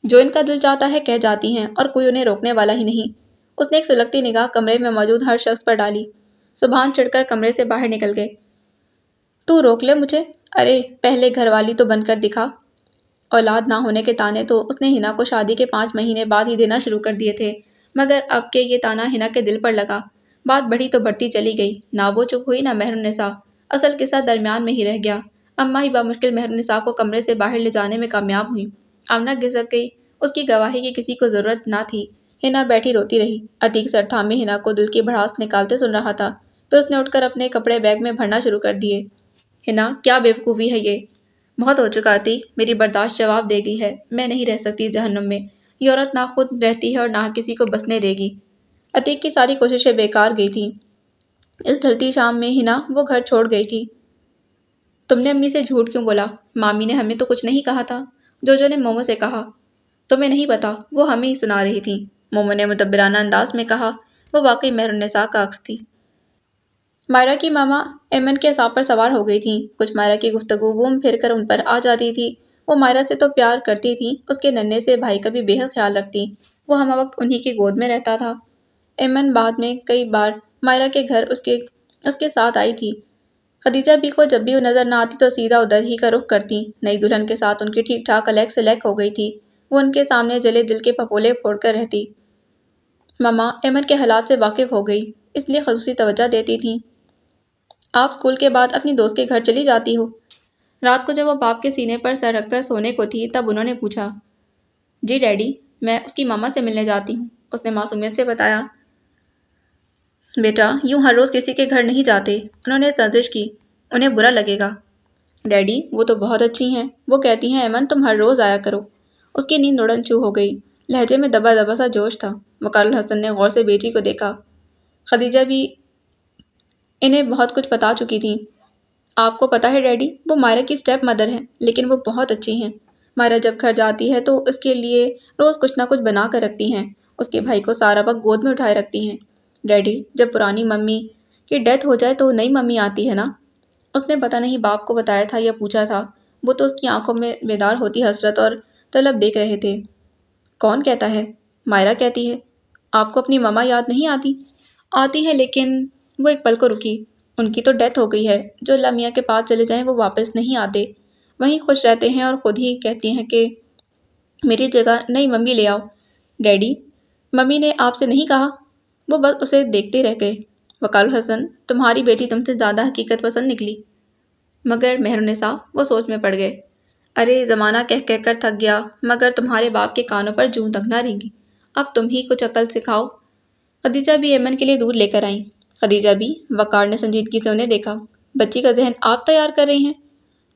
جو ان کا دل چاہتا ہے کہہ جاتی ہیں اور کوئی انہیں روکنے والا ہی نہیں۔ اس نے ایک سلگتی نگاہ کمرے میں موجود ہر شخص پر ڈالی۔ سبحان چڑھ کر کمرے سے باہر نکل گئے۔ تو روک لے مجھے، ارے پہلے گھر والی تو بن کر دکھا۔ اولاد نہ ہونے کے تانے تو اس نے ہنا کو شادی کے 5 مہینے بعد ہی دینا شروع کر دیے تھے، مگر اب کے یہ تانا ہنا کے دل پر لگا۔ بات بڑھی تو بڑھتی چلی گئی، نہ وہ چپ ہوئی نہ مہرالنساء۔ اصل قصہ درمیان میں ہی رہ گیا۔ اماں ہی بامشکل مہرالنساء کو کمرے سے باہر لے جانے میں کامیاب ہوئی۔ آمنہ گھسک گئی، اس کی گواہی کی کسی کو ضرورت نہ تھی۔ ہنا بیٹھی روتی رہی۔ عتیق سر تھامے ہنا کو دل کی بھڑاس نکالتے سن رہا تھا، پھر اس نے اٹھ کر اپنے کپڑے بیگ میں بھرنا شروع کر دیے۔ ہنا، کیا بیوقوفی ہے یہ! بہت ہو چکا عتیق، میری برداشت جواب دے گئی ہے، میں نہیں رہ سکتی جہنم میں۔ یہ عورت نہ خود رہتی ہے اور نہ کسی کو بسنے دے گی۔ عتیق کی ساری کوششیں بیکار گئی تھیں۔ اس ڈھلتی شام میں ہنا وہ گھر چھوڑ گئی تھی۔ تم نے امی سے جھوٹ کیوں بولا؟ مامی نے ہمیں تو کچھ نہیں کہا تھا، جوجو نے مومو سے کہا۔ تمہیں نہیں پتا، وہ ہمیں ہی سنا رہی تھیں، مومو نے مدبرانہ انداز میں کہا۔ وہ واقعی مہرالنساء کا عکس تھی۔ مائرہ کی ماما ایمن کے حساب پر سوار ہو گئی تھیں۔ کچھ مائرہ کی گفتگو گھوم پھر کر ان پر آ جاتی تھی۔ وہ مائرہ سے تو پیار کرتی تھیں، اس کے ننھے سے بھائی کا بھی بے حد خیال رکھتی، وہ ہمہ وقت انہی کی گود میں رہتا تھا۔ ایمن بعد میں کئی بار مائرہ کے گھر اس کے ساتھ آئی تھی۔ خدیجہ بھی کو جب بھی وہ نظر نہ آتی تو سیدھا ادھر ہی کا رخ کرتی۔ نئی دلہن کے ساتھ ان کی ٹھیک ٹھاک الیک سلیک ہو گئی تھی، وہ ان کے سامنے جلے دل کے پھپولے پھوڑ کر رہتی۔ ماما ایمن کے حالات سے واقف ہو گئی، اس لیے خصوصی توجہ دیتی تھیں۔ آپ اسکول کے بعد اپنی دوست کے گھر چلی جاتی ہو؟ رات کو جب وہ باپ کے سینے پر سر رکھ کر سونے کو تھی تب انہوں نے پوچھا۔ جی ڈیڈی، میں اس کی ماما سے ملنے جاتی ہوں، اس نے معصومیت سے بتایا۔ بیٹا، یوں ہر روز کسی کے گھر نہیں جاتے، انہوں نے سازش کی، انہیں برا لگے گا۔ ڈیڈی، وہ تو بہت اچھی ہیں، وہ کہتی ہیں ایمن تم ہر روز آیا کرو۔ اس کی نیند اڑن چھو ہو گئی، لہجے میں دبا دبا سا جوش تھا۔ وقار الحسن نے غور سے بیٹی کو دیکھا۔ خدیجہ بھی انہیں بہت کچھ بتا چکی تھیں۔ آپ کو پتہ ہے ڈیڈی، وہ مائرہ کی اسٹیپ مدر ہیں، لیکن وہ بہت اچھی ہیں۔ مائرہ جب گھر جاتی ہے تو اس کے لیے روز کچھ نہ کچھ بنا کر رکھتی ہیں، اس کے بھائی کو سارا وقت گود میں اٹھائے رکھتی ہیں۔ ڈیڈی، جب پرانی ممی کی ڈیتھ ہو جائے تو نئی ممی آتی ہے نا؟ اس نے پتہ نہیں باپ کو بتایا تھا یا پوچھا تھا، وہ تو اس کی آنکھوں میں بیدار ہوتی حسرت اور طلب دیکھ رہے تھے۔ کون کہتا ہے؟ مائرہ کہتی ہے۔ آپ کو اپنی ماما یاد نہیں آتی؟ آتی ہے، لیکن وہ ایک پل کو رکی۔ ان کی تو ڈیتھ ہو گئی ہے، جو اللہ میاں کے پاس چلے جائیں وہ واپس نہیں آتے، وہیں خوش رہتے ہیں اور خود ہی کہتی ہیں کہ میری جگہ نئی ممی لے آؤ۔ ڈیڈی، ممی نے آپ سے نہیں کہا؟ وہ بس اسے دیکھتے رہ گئے۔ وقار الحسن، تمہاری بیٹی تم سے زیادہ حقیقت پسند نکلی۔ مگر مہرالنساء، وہ سوچ میں پڑ گئے۔ ارے زمانہ کہہ کہہ کر تھک گیا، مگر تمہارے باپ کے کانوں پر جوں تک نہ رینگی، اب تم ہی کچھ عقل سکھاؤ۔ خدیجہ بھی ایمن کے لیے دودھ لے کر آئیں۔ خدیجہ بھی؟ وقار نے سنجیدگی سے انہیں دیکھا۔ بچی کا ذہن آپ تیار کر رہی ہیں؟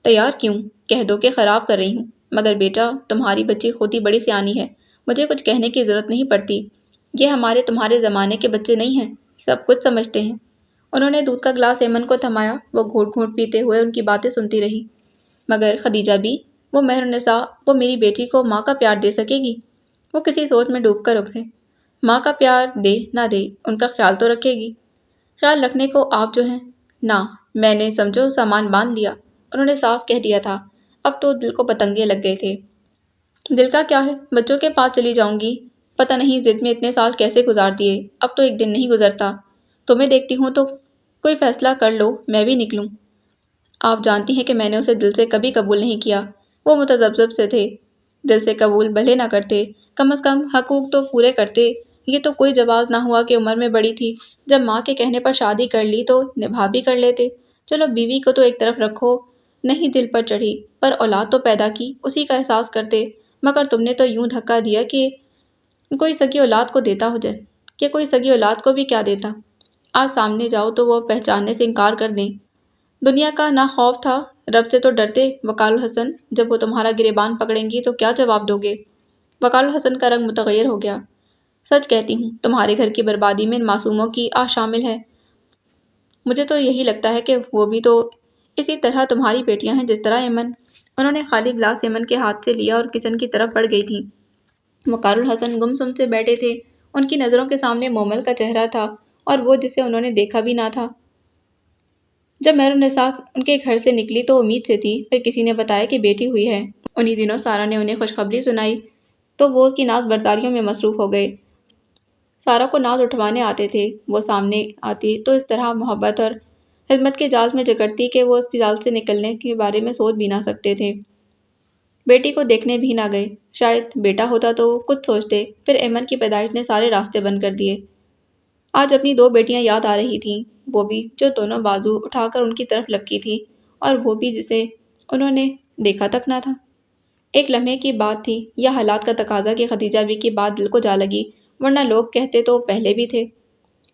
تیار کیوں؟ کہہ دو کہ خراب کر رہی ہوں۔ مگر بیٹا، تمہاری بچی خود ہی بڑی سیانی ہے، مجھے کچھ کہنے کی ضرورت نہیں پڑتی، یہ ہمارے تمہارے زمانے کے بچے نہیں ہیں، سب کچھ سمجھتے ہیں۔ انہوں نے دودھ کا گلاس ایمن کو تھمایا، وہ گھونٹ گھونٹ پیتے ہوئے ان کی باتیں سنتی رہی۔ مگر خدیجہ بھی؟ وہ مہرالنساء، وہ میری بیٹی کو ماں کا پیار دے سکے گی؟ وہ کسی سوچ میں ڈوب کر ابھرے۔ ماں کا پیار دے نہ دے، ان کا خیال تو رکھے گی۔ خیال رکھنے کو آپ جو ہیں، نہ، میں نے سمجھو سامان باندھ لیا، انہوں نے صاف کہہ دیا تھا۔ اب تو دل کو پتنگے لگ گئے تھے۔ دل کا کیا ہے، بچوں کے پاس چلی جاؤں گی، پتہ نہیں ضد میں اتنے سال کیسے گزار دیے، اب تو ایک دن نہیں گزرتا۔ تمہیں دیکھتی ہوں تو کوئی فیصلہ کر لو، میں بھی نکلوں۔ آپ جانتی ہیں کہ میں نے اسے دل سے کبھی قبول نہیں کیا، وہ متذبذب سے تھے۔ دل سے قبول بھلے نہ کرتے، کم از کم حقوق تو پورے کرتے۔ یہ تو کوئی جواز نہ ہوا کہ عمر میں بڑی تھی، جب ماں کے کہنے پر شادی کر لی تو نبھا بھی کر لیتے۔ چلو بیوی کو تو ایک طرف رکھو، نہیں دل پر چڑھی، پر اولاد تو پیدا کی، اسی کا احساس کرتے، مگر تم نے تو یوں دھکا دیا کہ کوئی سگی اولاد کو دیتا ہو جائے، کہ کوئی سگی اولاد کو بھی کیا دیتا۔ آج سامنے جاؤ تو وہ پہچاننے سے انکار کر دیں۔ دنیا کا نہ خوف تھا، رب سے تو ڈرتے۔ وقال الحسن، جب وہ تمہارا گریبان پکڑیں گی تو کیا جواب دو گے؟ وقال الحسن کا رنگ متغیر ہو گیا۔ سچ کہتی ہوں، تمہارے گھر کی بربادی میں ان معصوموں کی آہ شامل ہے۔ مجھے تو یہی لگتا ہے کہ وہ بھی تو اسی طرح تمہاری بیٹیاں ہیں جس طرح ایمن۔ انہوں نے خالی گلاس ایمن کے ہاتھ سے لیا اور کچن کی طرف بڑھ گئی تھی۔ وقار الحسن گمسم سے بیٹھے تھے، ان کی نظروں کے سامنے مومل کا چہرہ تھا، اور وہ جسے انہوں نے دیکھا بھی نہ تھا۔ جب مہر النساء ان کے گھر سے نکلی تو امید سے تھی، پھر کسی نے بتایا کہ بیٹی ہوئی ہے۔ انہی دنوں سارا نے انہیں خوشخبری سنائی تو وہ اس کی ناز برداریوں میں مصروف ہو گئے۔ سارا کو ناز اٹھوانے آتے تھے، وہ سامنے آتی تو اس طرح محبت اور خدمت کے جال میں جکڑتی کہ وہ اس جال سے نکلنے کے بارے میں سوچ بھی نہ سکتے تھے۔ بیٹی کو دیکھنے بھی نہ گئے، شاید بیٹا ہوتا تو کچھ سوچتے، پھر ایمن کی پیدائش نے سارے راستے بند کر دیے۔ آج اپنی دو بیٹیاں یاد آ رہی تھیں، وہ بھی جو دونوں بازو اٹھا کر ان کی طرف لپکی تھی، اور وہ بھی جسے انہوں نے دیکھا تک نہ تھا۔ ایک لمحے کی بات تھی، یا حالات کا تقاضا کہ خدیجہ بی کی بات دل کو جا لگی، ورنہ لوگ کہتے تو پہلے بھی تھے۔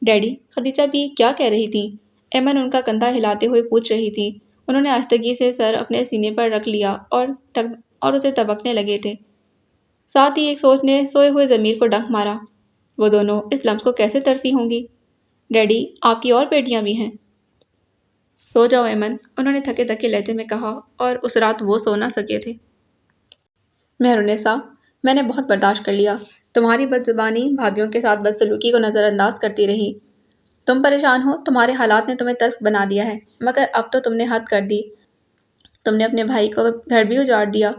ڈیڈی، خدیجہ بی کیا کہہ رہی تھیں؟ ایمن ان کا کندھا ہلاتے ہوئے پوچھ رہی تھی۔ انہوں نے آہستگی سے سر اپنے سینے پر رکھ لیا اور اسے تبکنے لگے تھے۔ ساتھ ہی ایک سوچ نے سوئے ہوئے ضمیر کو ڈنک مارا، وہ دونوں اس لمس کو کیسے ترسی ہوں گی؟ ڈیڈی، آپ کی اور بیٹیاں بھی ہیں؟ سو جاؤ ایمن، انہوں نے تھکے تھکے لہجے میں کہا، اور اس رات وہ سو نہ سکے تھے۔ مہر النساء، میں نے بہت برداشت کر لیا، تمہاری بد زبانی، بھابھیوں کے ساتھ بدسلوکی کو نظر انداز کرتی رہی۔ تم پریشان ہو، تمہارے حالات نے تمہیں تلخ بنا دیا ہے، مگر اب تو تم نے حد کر دی۔ تم نے اپنے بھائی کو گھر بھی اجاڑ دیا،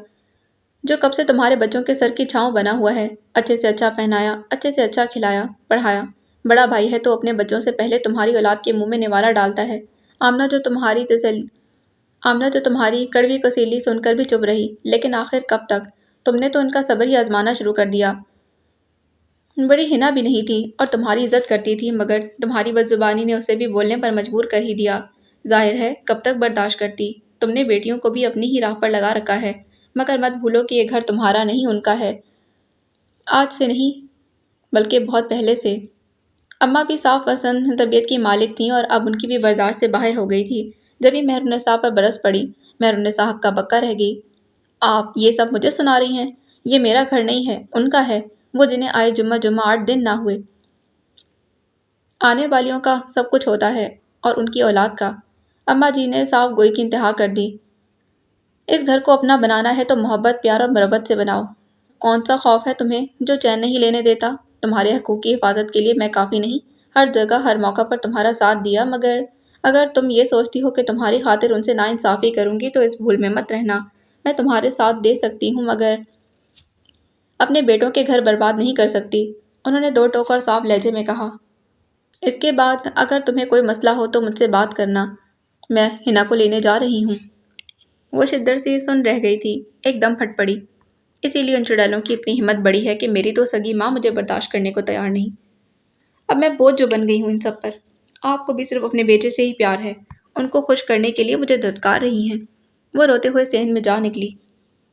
جو کب سے تمہارے بچوں کے سر کی چھاؤں بنا ہوا ہے۔ اچھے سے اچھا پہنایا، اچھے سے اچھا کھلایا پڑھایا۔ بڑا بھائی ہے تو اپنے بچوں سے پہلے تمہاری اولاد کے منہ میں نوالہ ڈالتا ہے۔ آمنہ جو تمہاری کڑوی کسیلی سن کر بھی چپ رہی، لیکن آخر کب تک؟ تم نے تو ان کا صبر ہی آزمانا شروع کر دیا۔ بڑی ہنا بھی نہیں تھی اور تمہاری عزت کرتی تھی، مگر تمہاری بد زبانی نے اسے بھی بولنے پر مجبور کر ہی دیا۔ ظاہر ہے کب تک برداشت کرتی؟ تم نے بیٹیوں کو بھی اپنی ہی راہ پر لگا رکھا ہے، مگر مت بھولو کہ یہ گھر تمہارا نہیں ان کا ہے۔ آج سے نہیں بلکہ بہت پہلے سے۔ اماں بھی صاف پسند طبیعت کی مالک تھیں اور اب ان کی بھی برداشت سے باہر ہو گئی تھی۔ جبھی مہر النساء پر برس پڑی، مہر النساء ہکا بکا رہ گئی۔ آپ یہ سب مجھے سنا رہی ہیں؟ یہ میرا گھر نہیں ہے، ان کا ہے، وہ جنہیں آئے جمعہ 8 دن نہ ہوئے۔ آنے والیوں کا سب کچھ ہوتا ہے، اور ان کی اولاد کا۔ اماں جی نے صاف گوئی کی انتہا کر دی۔ اس گھر کو اپنا بنانا ہے تو محبت، پیار اور مربت سے بناؤ۔ کون سا خوف ہے تمہیں جو چین نہیں لینے دیتا؟ تمہارے حقوق کی حفاظت کے لیے میں کافی نہیں، ہر جگہ ہر موقع پر تمہارا ساتھ دیا، مگر اگر تم یہ سوچتی ہو کہ تمہاری خاطر ان سے ناانصافی کروں گی تو اس بھول میں مت رہنا۔ میں تمہارے ساتھ دے سکتی ہوں، مگر اپنے بیٹوں کے گھر برباد نہیں کر سکتی، انہوں نے دو ٹوک اور صاف لہجے میں کہا۔ اس کے بعد اگر تمہیں کوئی مسئلہ ہو تو مجھ سے بات کرنا، میں ہنا کو لینے جا رہی ہوں۔ وہ شدر سی سن رہ گئی تھی، ایک دم پھٹ پڑی۔ اسی لیے ان چڑیلوں کی اتنی ہمت بڑی ہے کہ میری تو سگی ماں مجھے برداشت کرنے کو تیار نہیں۔ اب میں بوجھ جو بن گئی ہوں ان سب پر۔ آپ کو بھی صرف اپنے بیٹے سے ہی پیار ہے، ان کو خوش کرنے کے لیے مجھے دھتکار رہی ہیں۔ وہ روتے ہوئے صحن میں جا نکلی۔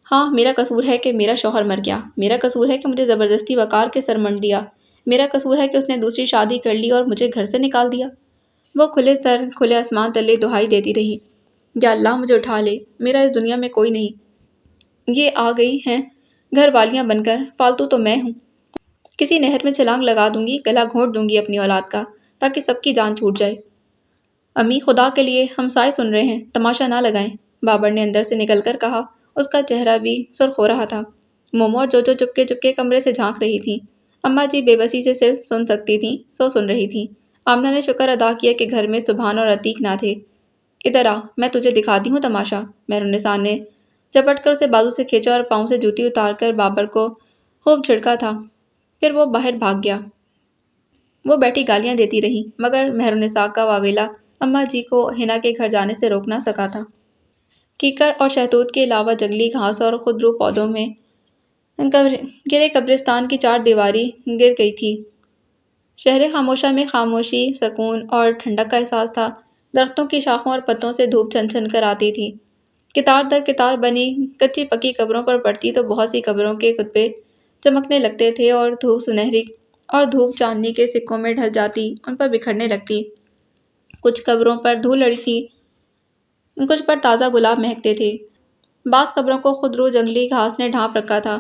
ہاں، میرا قصور ہے کہ میرا شوہر مر گیا، میرا قصور ہے کہ مجھے زبردستی وقار کے سر منڈ دیا، میرا قصور ہے کہ اس نے دوسری شادی کر لی اور مجھے گھر سے نکال دیا۔ وہ کھلے سر کھلے آسمان تلے دہائی دیتی رہی، یا اللہ مجھے اٹھا لے، میرا اس دنیا میں کوئی نہیں۔ یہ آ گئی ہیں گھر والیاں بن کر، فالتو تو میں ہوں۔ کسی نہر میں چھلانگ لگا دوں گی، گلا گھونٹ دوں گی اپنی اولاد کا، تاکہ سب کی جان چھوٹ جائے۔ امی، خدا کے لیے ہم سائے سن رہے ہیں، تماشا نہ لگائیں، بابر نے اندر سے نکل کر کہا۔ اس کا چہرہ بھی سرخ ہو رہا تھا۔ مومو اور جوجو چپکے چپکے کمرے سے جھانک رہی تھی۔ اماں جی بے بسی سے صرف سن سکتی تھیں، سو سن رہی تھیں۔ آمنہ نے شکر ادا کیا کہ گھر میں سبحان اور عتیق نہ تھے۔ ادھر آ، میں تجھے دکھاتی ہوں تماشا۔ مہر النساء نے جپٹ کر اسے بازو سے کھینچا اور پاؤں سے جوتی اتار کر بابر کو خوب جھڑکا تھا، پھر وہ باہر بھاگ گیا۔ وہ بیٹھی گالیاں دیتی رہی، مگر مہر النساء کا واویلا اماں جی کو ہنا کے گھر جانے سے روک نہ سکا تھا۔ کیکر اور شہتوت کے علاوہ جنگلی گھاس اور خودرو پودوں میں گرے قبرستان کی چار دیواری گر گئی تھی۔ شہر خاموشہ میں خاموشی، سکون اور ٹھنڈک کا احساس تھا۔ درختوں کی شاخوں اور پتوں سے دھوپ چھن چھن کر آتی تھی۔ کتار در کتار بنی کچی پکی قبروں پر پڑتی تو بہت سی قبروں کے کتبے چمکنے لگتے تھے اور دھوپ چاندنی کے سکوں میں ڈھل جاتی ان پر بکھرنے لگتی۔ کچھ قبروں پر دھول اڑی تھی، کچھ پر تازہ گلاب مہکتے تھے۔ بعض قبروں کو خودرو جنگلی گھاس نے ڈھانپ رکھا تھا۔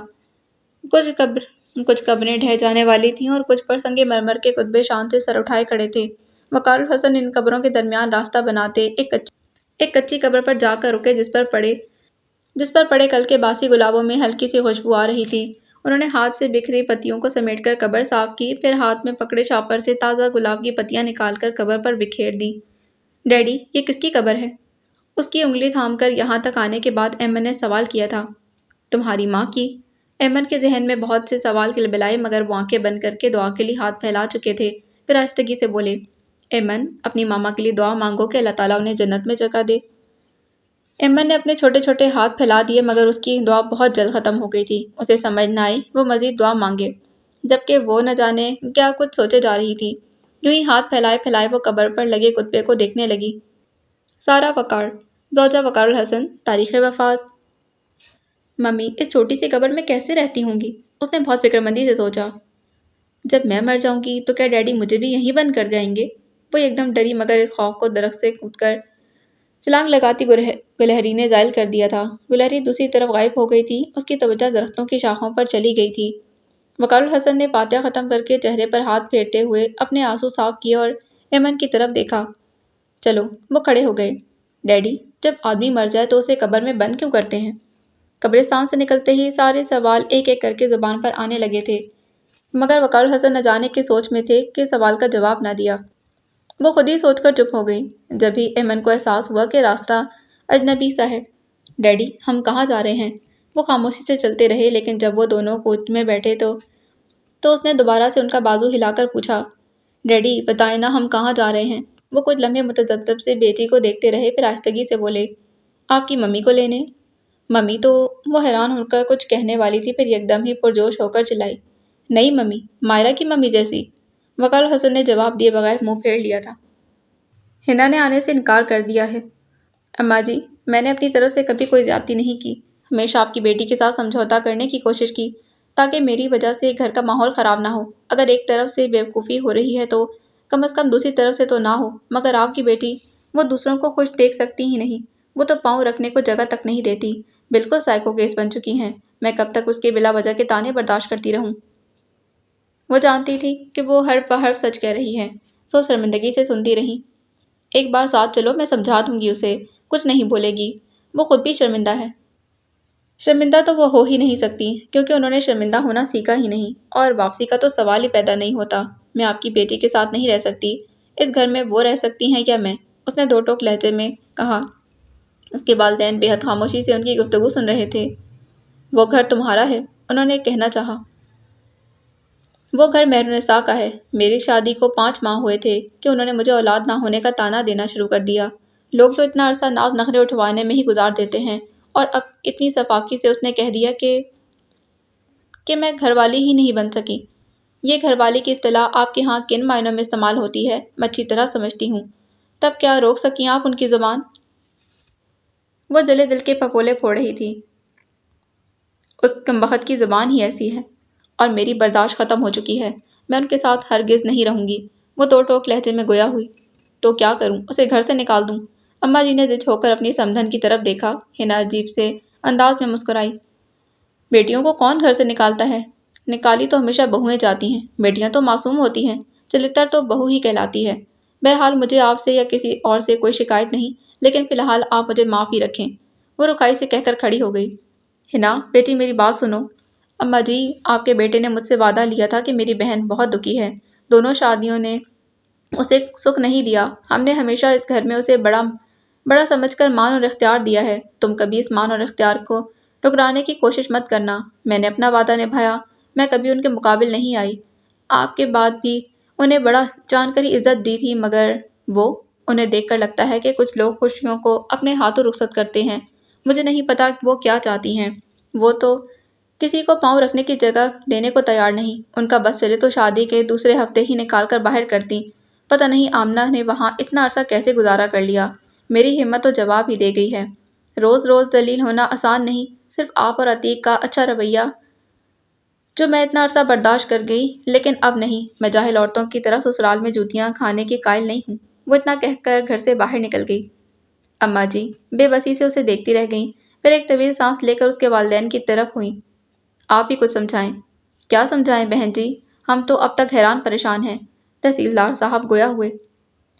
کچھ قبریں ڈھہ جانے والی تھیں اور کچھ پر سنگ مرمر کے کتبے شان سے سر اٹھائے کھڑے تھے۔ وقار الحسن ان قبروں کے درمیان راستہ بناتے ایک کچی قبر پر جا کر رکے جس پر پڑے کل کے باسی گلابوں میں ہلکی سی خوشبو آ رہی تھی۔ انہوں نے ہاتھ سے بکھری پتیوں کو سمیٹ کر قبر صاف کی، پھر ہاتھ میں پکڑے شاپر سے تازہ گلاب کی پتیاں نکال کر قبر پر بکھیر دی۔ ڈیڈی، یہ کس کی قبر ہے؟ اس کی انگلی تھام کر یہاں تک آنے کے بعد ایمن نے سوال کیا تھا۔ تمہاری ماں کی؟ ایمن کے ذہن میں بہت سے سوال کھلبلائے مگر وہ آنکھیں بند کر کے دعا کے لیے ہاتھ پھیلا چکے تھے، پھر آہستگی سے بولے، ایمن، اپنی ماما کے لیے دعا مانگو کہ اللہ تعالیٰ انہیں جنت میں جگہ دے۔ ایمن نے اپنے چھوٹے چھوٹے ہاتھ پھیلا دیے مگر اس کی دعا بہت جلد ختم ہو گئی تھی۔ اسے سمجھ نہ آئی وہ مزید دعا مانگے، جبکہ وہ نہ جانے کیا کچھ سوچے جا رہی تھی۔ یوں ہی ہاتھ پھیلائے پھیلائے وہ قبر پر لگے کتبے کو دیکھنے لگی۔ سارہ وقار، زوجہ وقار الحسن، تاریخ وفات۔ ممی اس چھوٹی سی قبر میں کیسے رہتی ہوں گی؟ اس نے بہت فکر مندی سے سوچا۔ جب میں مر جاؤں گی تو کیا ڈیڈی مجھے بھی یہیں بند کر جائیں گے؟ وہ ایک دم ڈری مگر اس خوف کو درخت سے کود کر چھلانگ لگاتی گلہری نے زائل کر دیا تھا۔ گلہری دوسری طرف غائب ہو گئی تھی، اس کی توجہ درختوں کی شاخوں پر چلی گئی تھی۔ وقار الحسن نے فاتحہ ختم کر کے چہرے پر ہاتھ پھیرتے ہوئے اپنے آنسو صاف کیے اور ایمن کی طرف دیکھا۔ چلو، وہ کھڑے ہو گئے۔ ڈیڈی، جب آدمی مر جائے تو اسے قبر میں بند کیوں کرتے ہیں؟ قبرستان سے نکلتے ہی سارے سوال ایک ایک کر کے زبان پر آنے لگے تھے مگر وقار الحسن نہ جانے کی سوچ میں تھے کہ سوال کا جواب نہ دیا۔ وہ خود ہی سوچ کر چپ ہو گئی۔ جبھی ایمن کو احساس ہوا کہ راستہ اجنبی سا ہے۔ ڈیڈی، ہم کہاں جا رہے ہیں؟ وہ خاموشی سے چلتے رہے لیکن جب وہ دونوں کوچ میں بیٹھے تو اس نے دوبارہ سے ان کا بازو ہلا کر پوچھا، ڈیڈی بتائیں نا ہم کہاں جا رہے ہیں؟ وہ کچھ لمحے متذبذب سے بیٹی کو دیکھتے رہے پھر آہستگی سے بولے، آپ کی ممی کو لینے۔ ممی تو وہ حیران ہو کر کچھ کہنے والی تھی پھر یکدم ہی پرجوش ہو کر چلائی، نہیں ممی، مائرہ کی ممی جیسی۔ وقار الحسن نے جواب دیے بغیر منہ پھیر لیا تھا۔ حنا نے آنے سے انکار کر دیا ہے۔ اماں جی، میں نے اپنی طرف سے کبھی کوئی زیادتی نہیں کی، ہمیشہ آپ کی بیٹی کے ساتھ سمجھوتا کرنے کی کوشش کی تاکہ میری وجہ سے گھر کا ماحول خراب نہ ہو۔ اگر ایک طرف سے بیوقوفی ہو رہی ہے تو کم از کم دوسری طرف سے تو نہ ہو۔ مگر آپ کی بیٹی، وہ دوسروں کو خوش دیکھ سکتی ہی نہیں، وہ تو پاؤں رکھنے کو جگہ تک نہیں دیتی، بالکل سائیکو کیس بن چکی ہیں۔ میں کب تک اس کے بلا وجہ کے طعنے برداشت کرتی رہوں؟ وہ جانتی تھی کہ وہ حرف بحرف سچ کہہ رہی ہے، سو شرمندگی سے سنتی رہی۔ ایک بار ساتھ چلو، میں سمجھا دوں گی اسے، کچھ نہیں بولے گی، وہ خود بھی شرمندہ ہے۔ شرمندہ تو وہ ہو ہی نہیں سکتی کیونکہ انہوں نے شرمندہ ہونا سیکھا ہی نہیں، اور واپسی کا تو سوال ہی پیدا نہیں ہوتا۔ میں آپ کی بیٹی کے ساتھ نہیں رہ سکتی، اس گھر میں وہ رہ سکتی ہیں یا میں؟ اس نے دو ٹوک لہجے میں کہا۔ اس کے والدین بے حد خاموشی سے ان کی گفتگو سن رہے تھے۔ وہ گھر تمہارا ہے، انہوں نے کہنا چاہا۔ وہ گھر مہرالنساء کا ہے۔ میری شادی کو 5 ماہ ہوئے تھے کہ انہوں نے مجھے اولاد نہ ہونے کا طعنہ دینا شروع کر دیا۔ لوگ تو اتنا عرصہ ناز نخرے اٹھوانے میں ہی گزار دیتے ہیں، اور اب اتنی سفاکی سے اس نے کہہ دیا کہ میں گھر والی ہی نہیں بن سکی۔ یہ گھر والی کی اصطلاح آپ کے ہاں کن معنوں میں استعمال ہوتی ہے میں اچھی طرح سمجھتی ہوں۔ تب کیا روک سکیں آپ ان کی زبان؟ وہ جلے دل کے پھپولے پھوڑ رہی تھی۔ اس کمبخت کی زبان ہی ایسی ہے، اور میری برداشت ختم ہو چکی ہے، میں ان کے ساتھ ہرگز نہیں رہوں گی۔ وہ دو ٹوک لہجے میں گویا ہوئی۔ تو کیا کروں، اسے گھر سے نکال دوں؟ اماں جی نے زچ ہو کر اپنی سمدھن کی طرف دیکھا۔ حنا عجیب سے انداز میں مسکرائی۔ بیٹیوں کو کون گھر سے نکالتا ہے؟ نکالی تو ہمیشہ بہوئیں جاتی ہیں، بیٹیاں تو معصوم ہوتی ہیں، چلتر تو بہو ہی کہلاتی ہے۔ بہرحال مجھے آپ سے یا کسی اور سے کوئی شکایت نہیں، لیکن فی الحال آپ مجھے معاف ہی رکھیں۔ وہ رکھائی سے کہہ کر کھڑی ہو گئی۔ حنا بیٹی میری بات سنو۔ اماں جی، آپ کے بیٹے نے مجھ سے وعدہ لیا تھا کہ میری بہن بہت دکھی ہے، دونوں شادیوں نے اسے سکھ نہیں دیا، ہم نے ہمیشہ اس گھر میں اسے بڑا سمجھ کر مان اور اختیار دیا ہے، تم کبھی اس مان اور اختیار کو ٹکرانے کی کوشش مت کرنا۔ میں نے اپنا وعدہ نبھایا، میں کبھی ان کے مقابل نہیں آئی۔ آپ کے بعد بھی انہیں بڑا جان کر ہی عزت دی تھی مگر وہ، انہیں دیکھ کر لگتا ہے کہ کچھ لوگ خوشیوں کو اپنے ہاتھوں رخصت کرتے ہیں، مجھے نہیں پتا وہ کیا چاہتی ہیں۔ وہ تو کسی کو پاؤں رکھنے کی جگہ دینے کو تیار نہیں، ان کا بس چلے تو شادی کے دوسرے ہفتے ہی نکال کر باہر کرتی، پتہ نہیں آمنہ نے وہاں اتنا عرصہ کیسے گزارا کر لیا۔ میری ہمت تو جواب ہی دے گئی ہے۔ روز روز ذلیل ہونا آسان نہیں، صرف آپ اور عتیق کا اچھا رویہ جو میں اتنا عرصہ برداشت کر گئی، لیکن اب نہیں، میں جاہل عورتوں کی طرح سسرال میں جوتیاں کھانے کی قائل نہیں ہوں۔ وہ اتنا کہہ کر گھر سے باہر نکل گئی۔ اماں جی بے بسی سے اسے دیکھتی رہ گئیں، پھر ایک طویل سانس لے کر اس کے والدین کی طرف ہوئیں۔ آپ ہی کچھ سمجھائیں۔ کیا سمجھائیں بہن جی، ہم تو اب تک حیران پریشان ہیں۔ تحصیلدار صاحب گویا ہوئے۔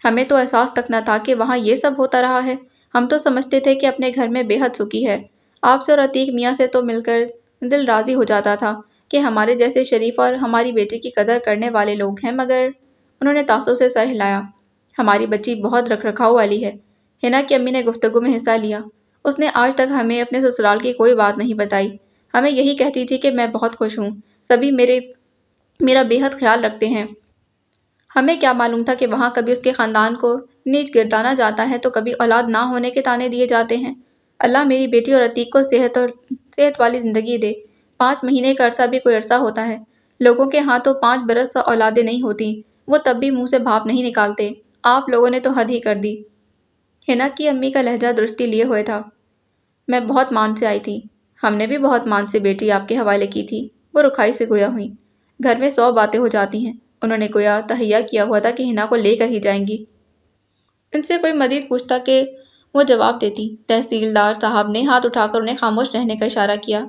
ہمیں تو احساس تک نہ تھا کہ وہاں یہ سب ہوتا رہا ہے۔ ہم تو سمجھتے تھے کہ اپنے گھر میں بے حد سکھی ہے۔ آپ سے اور عتیق میاں سے تو مل کر دل راضی ہو جاتا تھا کہ ہمارے جیسے شریف اور ہماری بیٹی کی قدر کرنے والے لوگ ہیں، مگر انہوں نے تعصب سے سر ہلایا۔ ہماری بچی بہت رکھ رکھاؤ والی ہے۔ حنا کی امی نے گفتگو میں حصہ لیا۔ اس نے آج تک ہمیں اپنے سسرال کی کوئی بات نہیں بتائی۔ ہمیں یہی کہتی تھی کہ میں بہت خوش ہوں، سبھی میرا بے حد خیال رکھتے ہیں۔ ہمیں کیا معلوم تھا کہ وہاں کبھی اس کے خاندان کو نیچ گردانا جاتا ہے تو کبھی اولاد نہ ہونے کے طعنے دیے جاتے ہیں۔ اللہ میری بیٹی اور عتیق کو صحت والی زندگی دے۔ 5 مہینے کا عرصہ بھی کوئی عرصہ ہوتا ہے۔ لوگوں کے ہاں تو 5 برس اولادیں نہیں ہوتی، وہ تب بھی منہ سے بھاپ نہیں نکالتے۔ آپ لوگوں نے تو حد ہی کر دی۔ حنا کی امی کا لہجہ درستی لیے ہوئے تھا۔ میں بہت مان سے آئی تھی۔ ہم نے بھی بہت مان سے بیٹی آپ کے حوالے کی تھی۔ وہ رکھائی سے گویا ہوئیں۔ گھر میں 100 باتیں ہو جاتی ہیں۔ انہوں نے گویا تہیہ کیا ہوا تھا کہ حنا کو لے کر ہی جائیں گی۔ ان سے کوئی مزید پوچھتا کہ وہ جواب دیتی۔ تحصیلدار صاحب نے ہاتھ اٹھا کر انہیں خاموش رہنے کا اشارہ کیا۔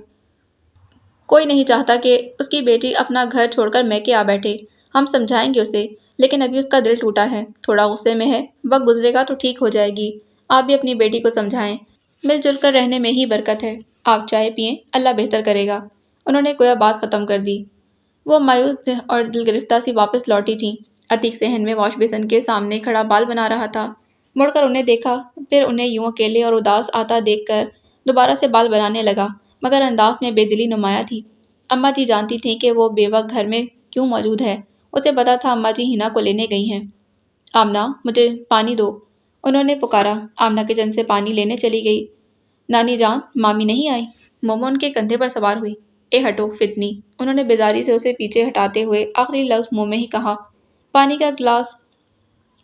کوئی نہیں چاہتا کہ اس کی بیٹی اپنا گھر چھوڑ کر میکے آ بیٹھے۔ ہم سمجھائیں گے اسے، لیکن ابھی اس کا دل ٹوٹا ہے، تھوڑا غصے میں ہے، وقت گزرے گا تو ٹھیک ہو جائے گی۔ آپ بھی اپنی بیٹی کو سمجھائیں، مل جل کر رہنے میں ہی برکت ہے۔ آپ چائے پئیں، اللہ بہتر کرے گا۔ انہوں نے گویا بات ختم کر دی۔ وہ مایوس اور دل گرفتہ سی واپس لوٹی تھیں۔ عتیق صحن میں واش بیسن کے سامنے کھڑا بال بنا رہا تھا۔ مڑ کر انہیں دیکھا، پھر انہیں یوں اکیلے اور اداس آتا دیکھ کر دوبارہ سے بال بنانے لگا، مگر انداز میں بے دلی نمایاں تھی۔ اماں جی جانتی تھیں کہ وہ بے وقت گھر میں کیوں موجود ہے۔ اسے پتا تھا اماں جی حنا کو لینے گئی ہیں۔ آمنہ مجھے پانی دو، انہوں نے پکارا۔ آمنہ کچن سے پانی لینے چلی گئی۔ نانی جان مامی نہیں آئی؟ مومو ان کے کندھے پر سوار ہوئی۔ اے ہٹو فتنی، انہوں نے بیزاری سے اسے پیچھے ہٹاتے ہوئے آخری لفظ منہ میں ہی کہا۔ پانی کا گلاس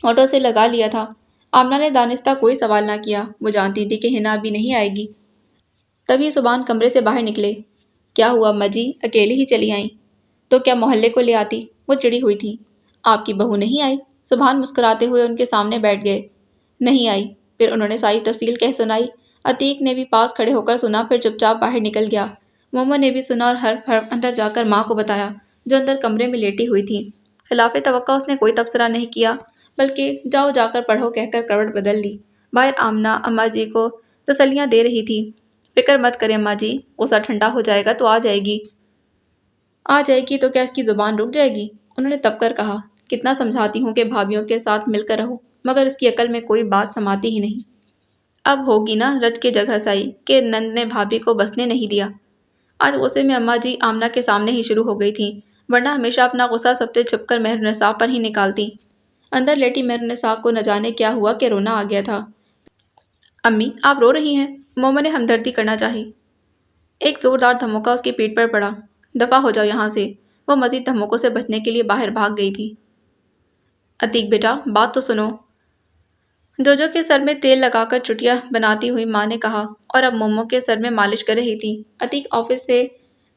ہونٹوں سے لگا لیا تھا۔ آمنہ نے دانستہ کوئی سوال نہ کیا۔ وہ جانتی تھی کہ حنا ابھی نہیں آئے گی۔ تبھی سبحان کمرے سے باہر نکلے۔ کیا ہوا اماں جی، اکیلی ہی چلی آئیں؟ تو کیا محلے کو لے آتی؟ وہ چڑی ہوئی تھی۔ آپ کی بہو نہیں آئی؟ سبحان مسکراتے ہوئے ان کے سامنے بیٹھ گئے۔ نہیں آئی۔ پھر انہوں نے ساری تفصیل کہہ سنائی۔ عتیق نے بھی پاس کھڑے ہو کر سنا، پھر چپ چاپ باہر نکل گیا۔ مومو نے بھی سنا اور حرف حرف اندر جا کر ماں کو بتایا، جو اندر کمرے میں لیٹی ہوئی تھی۔ خلاف توقع اس نے کوئی تبصرہ نہیں کیا، بلکہ جاؤ جا کر پڑھو کہہ کر کروٹ بدل لی۔ باہر آمنہ اماں جی کو تسلیاں دے رہی تھی۔ فکر مت کریں اماں جی، غصہ ٹھنڈا ہو جائے گا تو آ جائے گی۔ آ جائے گی تو کیا اس کی زبان رک جائے گی؟ انہوں نے تب کر کہا۔ کتنا سمجھاتی ہوں کہ بھابھیوں کے ساتھ مل کر رہو، مگر اس کی عقل میں کوئی بات سماتی ہی نہیں۔ اب ہوگی نا رج کے جگہ سائی کہ نند نے بھابھی کو بسنے نہیں دیا۔ آج غصے میں اماں جی آمنہ کے سامنے ہی شروع ہو گئی تھیں، ورنہ ہمیشہ اپنا غصہ سب سے چھپ کر مہرالنساء پر ہی نکالتی۔ اندر لیٹی مہرالنساء کو نہ جانے کیا ہوا کہ رونا آ گیا تھا۔ امی آپ رو رہی ہیں؟ مومو نے ہمدردی کرنا چاہی۔ ایک زوردار دھموکا اس کی پیٹھ پر پڑا۔ دفع ہو جاؤ یہاں سے۔ وہ مزید دھموکوں سے بچنے کے لیے باہر بھاگ گئی تھی۔ عتیق بیٹا بات تو سنو، جوجو کے سر میں تیل لگا کر چٹیاں بناتی ہوئی ماں نے کہا، اور اب مومو کے سر میں مالش کر رہی تھی۔ عتیق آفس سے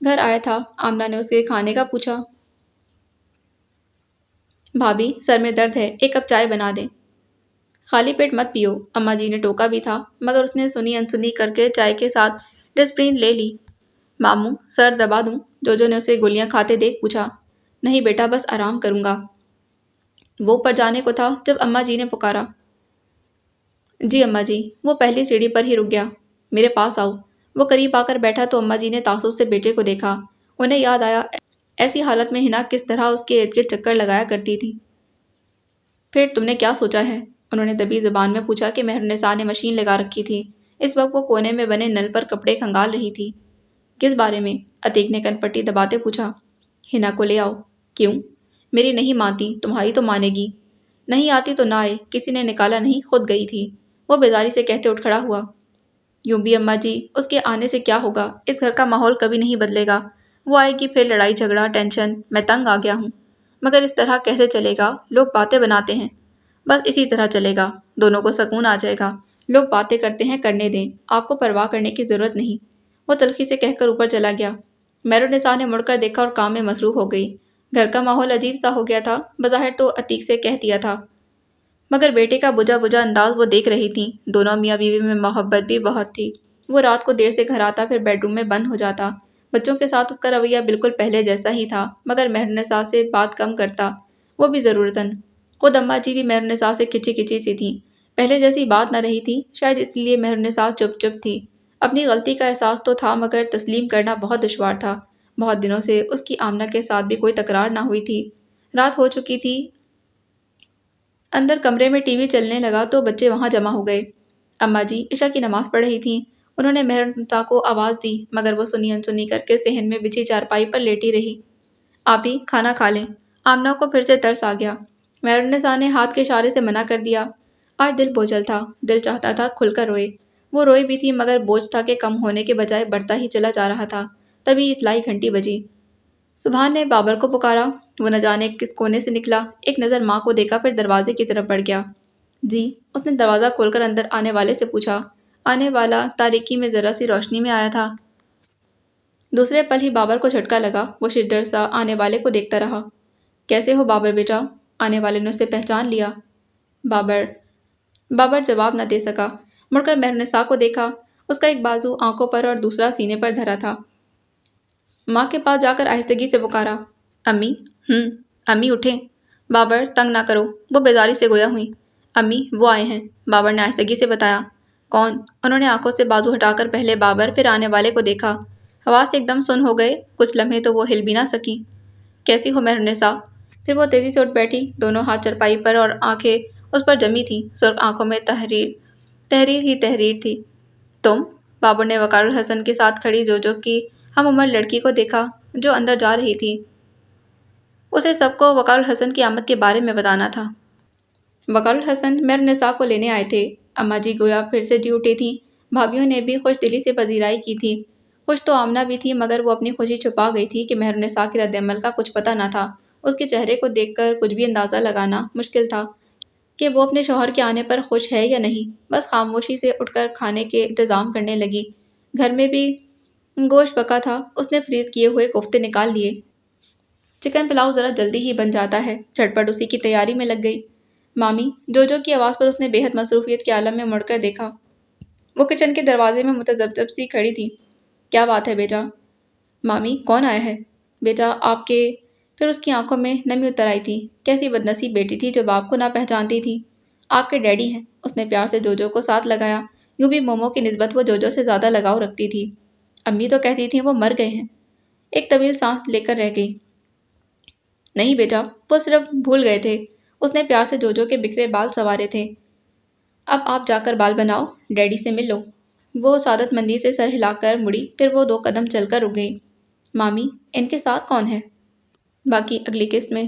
گھر آیا تھا۔ آمنہ نے اسے کھانے کا پوچھا۔ بھابھی سر میں درد ہے، ایک کپ چائے بنا دیں۔ خالی پیٹ مت پیو، اماں جی نے ٹوکا بھی تھا، مگر اس نے سنی انسنی کر کے چائے کے ساتھ ڈسپرین لے لی۔ ماموں سر دبا دوں؟ جوجو نے اسے گولیاں کھاتے دیکھ پوچھا۔ نہیں بیٹا بس آرام کروں گا۔ وہ اوپر جانے کو تھا جب اماں جی نے پکارا۔ جی اماں جی۔ وہ پہلی سیڑھی پر ہی رک گیا۔ میرے پاس آؤ۔ وہ قریب آ کر بیٹھا تو اماں جی نے تعصب سے بیٹے کو دیکھا۔ انہیں یاد آیا ایسی حالت میں حنا کس طرح اس کے ارد گرد چکر لگایا کرتی تھی۔ پھر تم نے کیا سوچا ہے؟ انہوں نے دبی زبان میں پوچھا کہ مہرالنساء نے مشین لگا رکھی تھی۔ اس وقت وہ کونے میں بنے نل پر کپڑے کھنگال رہی تھی۔ کس بارے میں؟ عتیق نے کن پٹی دباتے پوچھا۔ حنا کو لے آؤ۔ کیوں؟ میری نہیں مانتی، تمہاری تو مانے گی۔ نہیں آتی تو نہ آئے، کسی نے نکالا نہیں، خود گئی تھی۔ وہ بیزاری سے کہتے اٹھ کھڑا ہوا۔ یوں بھی اماں جی اس کے آنے سے کیا ہوگا، اس گھر کا ماحول کبھی نہیں بدلے گا۔ وہ آئے گی پھر لڑائی جھگڑا ٹینشن، میں تنگ آ گیا ہوں۔ مگر اس طرح کیسے چلے گا؟ لوگ باتیں بناتے ہیں۔ بس اسی طرح چلے گا، دونوں کو سکون آ جائے گا۔ لوگ باتیں کرتے ہیں، کرنے دیں، آپ کو پرواہ کرنے کی ضرورت نہیں۔ وہ تلخی سے کہہ کر اوپر چلا گیا۔ مہرالنساء نے مڑ کر دیکھا اور کام میں مصروف ہو گئی۔ گھر کا ماحول عجیب سا ہو گیا تھا۔ بظاہر تو عتیق سے کہہ دیا تھا، مگر بیٹے کا بجھا بجھا انداز وہ دیکھ رہی تھیں۔ دونوں میاں بیوی میں محبت بھی بہت تھی۔ وہ رات کو دیر سے گھر آتا، پھر بیڈ روم میں بند ہو جاتا۔ بچوں کے ساتھ اس کا رویہ بالکل پہلے جیسا ہی تھا، مگر مہرالنساء سے بات کم کرتا، وہ بھی ضرورتاً۔ خود اماں جی بھی مہرالنساء سے کھچی کھچی سی تھیں۔ پہلے جیسی بات نہ رہی تھی، شاید اس لیے مہرالنساء چپ چپ تھی۔ اپنی غلطی کا احساس تو تھا، مگر تسلیم کرنا بہت دشوار تھا۔ بہت دنوں سے اس کی آمنہ کے ساتھ بھی کوئی تکرار نہ ہوئی تھی۔ رات ہو چکی تھی۔ اندر کمرے میں ٹی وی چلنے لگا تو بچے وہاں جمع ہو گئے۔ اماں جی عشاء کی نماز پڑھ رہی تھیں۔ انہوں نے مہرالنساء کو آواز دی، مگر وہ سنی انسنی کر کے صحن میں بچھی چارپائی پر لیٹی رہی۔ آپ بھی کھانا کھا لیں۔ آمنہ کو پھر سے ترس آ گیا۔ مہرالنساء نے ہاتھ کے اشارے سے منع کر دیا۔ آج دل بوجھل تھا، دل چاہتا تھا کھل کر روئے۔ وہ روئی بھی تھی، مگر بوجھ تھا کہ کم ہونے کے بجائے بڑھتا ہی چلا جا رہا تھا۔ تبھی اطلاعی گھنٹی بجی۔ سبحان نے بابر کو پکارا۔ وہ نہ جانے کس کونے سے نکلا، ایک نظر ماں کو دیکھا، پھر دروازے کی طرف بڑھ گیا۔ جی؟ اس نے دروازہ کھول کر اندر آنے والے سے پوچھا۔ آنے والا تاریکی میں ذرا سی روشنی میں آیا تھا۔ دوسرے پل ہی بابر کو جھٹکا لگا۔ وہ شدر سا آنے والے کو دیکھتا رہا۔ کیسے ہو بابر بیٹا؟ آنے والے نے اسے پہچان لیا۔ بابر جواب نہ دے سکا۔ مڑ کر مہرالنساء کو دیکھا۔ اس کا ایک بازو آنکھوں پر اور دوسرا سینے پر دھرا تھا۔ ماں کے پاس جا کر آہستگی سے پکارا، امی؟ امی اٹھیں۔ بابر تنگ نہ کرو، وہ بیزاری سے گویا ہوئیں۔ امی وہ آئے ہیں، بابر نے آہستگی سے بتایا۔ کون؟ انہوں نے آنکھوں سے بازو ہٹا کر پہلے بابر پھر آنے والے کو دیکھا۔ حواس ایک دم سن ہو گئے۔ کچھ لمحے تو وہ ہل بھی نہ سکیں۔ کیسی ہو مہرالنساء؟ پھر وہ تیزی سے اٹھ بیٹھی، دونوں ہاتھ چارپائی پر اور آنکھیں اس پر جمی تھیں۔ سرخ آنکھوں میں تحریر تھی۔ تم؟ بابر نے وقار الحسن کے ساتھ کھڑی جوجو کی ہم عمر لڑکی کو دیکھا، جو اندر جا رہی تھی۔ اسے سب کو وقار الحسن کی آمد کے بارے میں بتانا تھا۔ وقار الحسن مہرالنساء کو لینے آئے تھے۔ اماں جی گویا پھر سے جی اٹھی تھیں۔ بھابھیوں نے بھی خوش دلی سے پذیرائی کی تھی۔ خوش تو آمنہ بھی تھی، مگر وہ اپنی خوشی چھپا گئی تھی کہ مہرالنساء کے رد عمل کا کچھ پتہ نہ تھا۔ اس کے چہرے کو دیکھ کر کچھ بھی اندازہ لگانا مشکل تھا کہ وہ اپنے شوہر کے آنے پر خوش ہے یا نہیں۔ بس خاموشی سے اٹھ کر کھانے کے انتظام کرنے لگی۔ گھر میں بھی گوشت پکا تھا۔ اس نے فریز کیے ہوئے کوفتے نکال لیے۔ چکن پلاؤ ذرا جلدی ہی بن جاتا ہے۔ جھٹپٹ اسی کی تیاری میں لگ گئی۔ مامی؟ جوجو کی آواز پر اس نے بے حد مصروفیت کے عالم میں مڑ کر دیکھا۔ وہ کچن کے دروازے میں متذبذب سی کھڑی تھی۔ کیا بات ہے بیٹا؟ مامی کون آیا ہے؟ بیٹا آپ کے… پھر اس کی آنکھوں میں نمی اتر آئی تھی۔ کیسی بدنصیب بیٹی تھی جو باپ کو نہ پہچانتی تھی۔ آپ کے ڈیڈی ہیں۔ اس نے پیار سے جوجو کو ساتھ لگایا۔ یوں بھی مومو کی نسبت وہ جوجو سے زیادہ لگاؤ رکھتی تھی۔ امی تو کہتی تھیں وہ مر گئے ہیں۔ ایک طویل سانس لے کر رہ گئی۔ نہیں بیٹا، وہ صرف بھول گئے تھے۔ اس نے پیار سے جوجو کے بکھرے بال سنوارے تھے۔ اب آپ جا کر بال بناؤ، ڈیڈی سے مل لو۔ وہ سعادت مندی سے سر ہلا کر مڑی، پھر وہ 2 قدم چل کر رک گئی۔ مامی ان کے ساتھ کون ہے؟ باقی اگلی قسط میں۔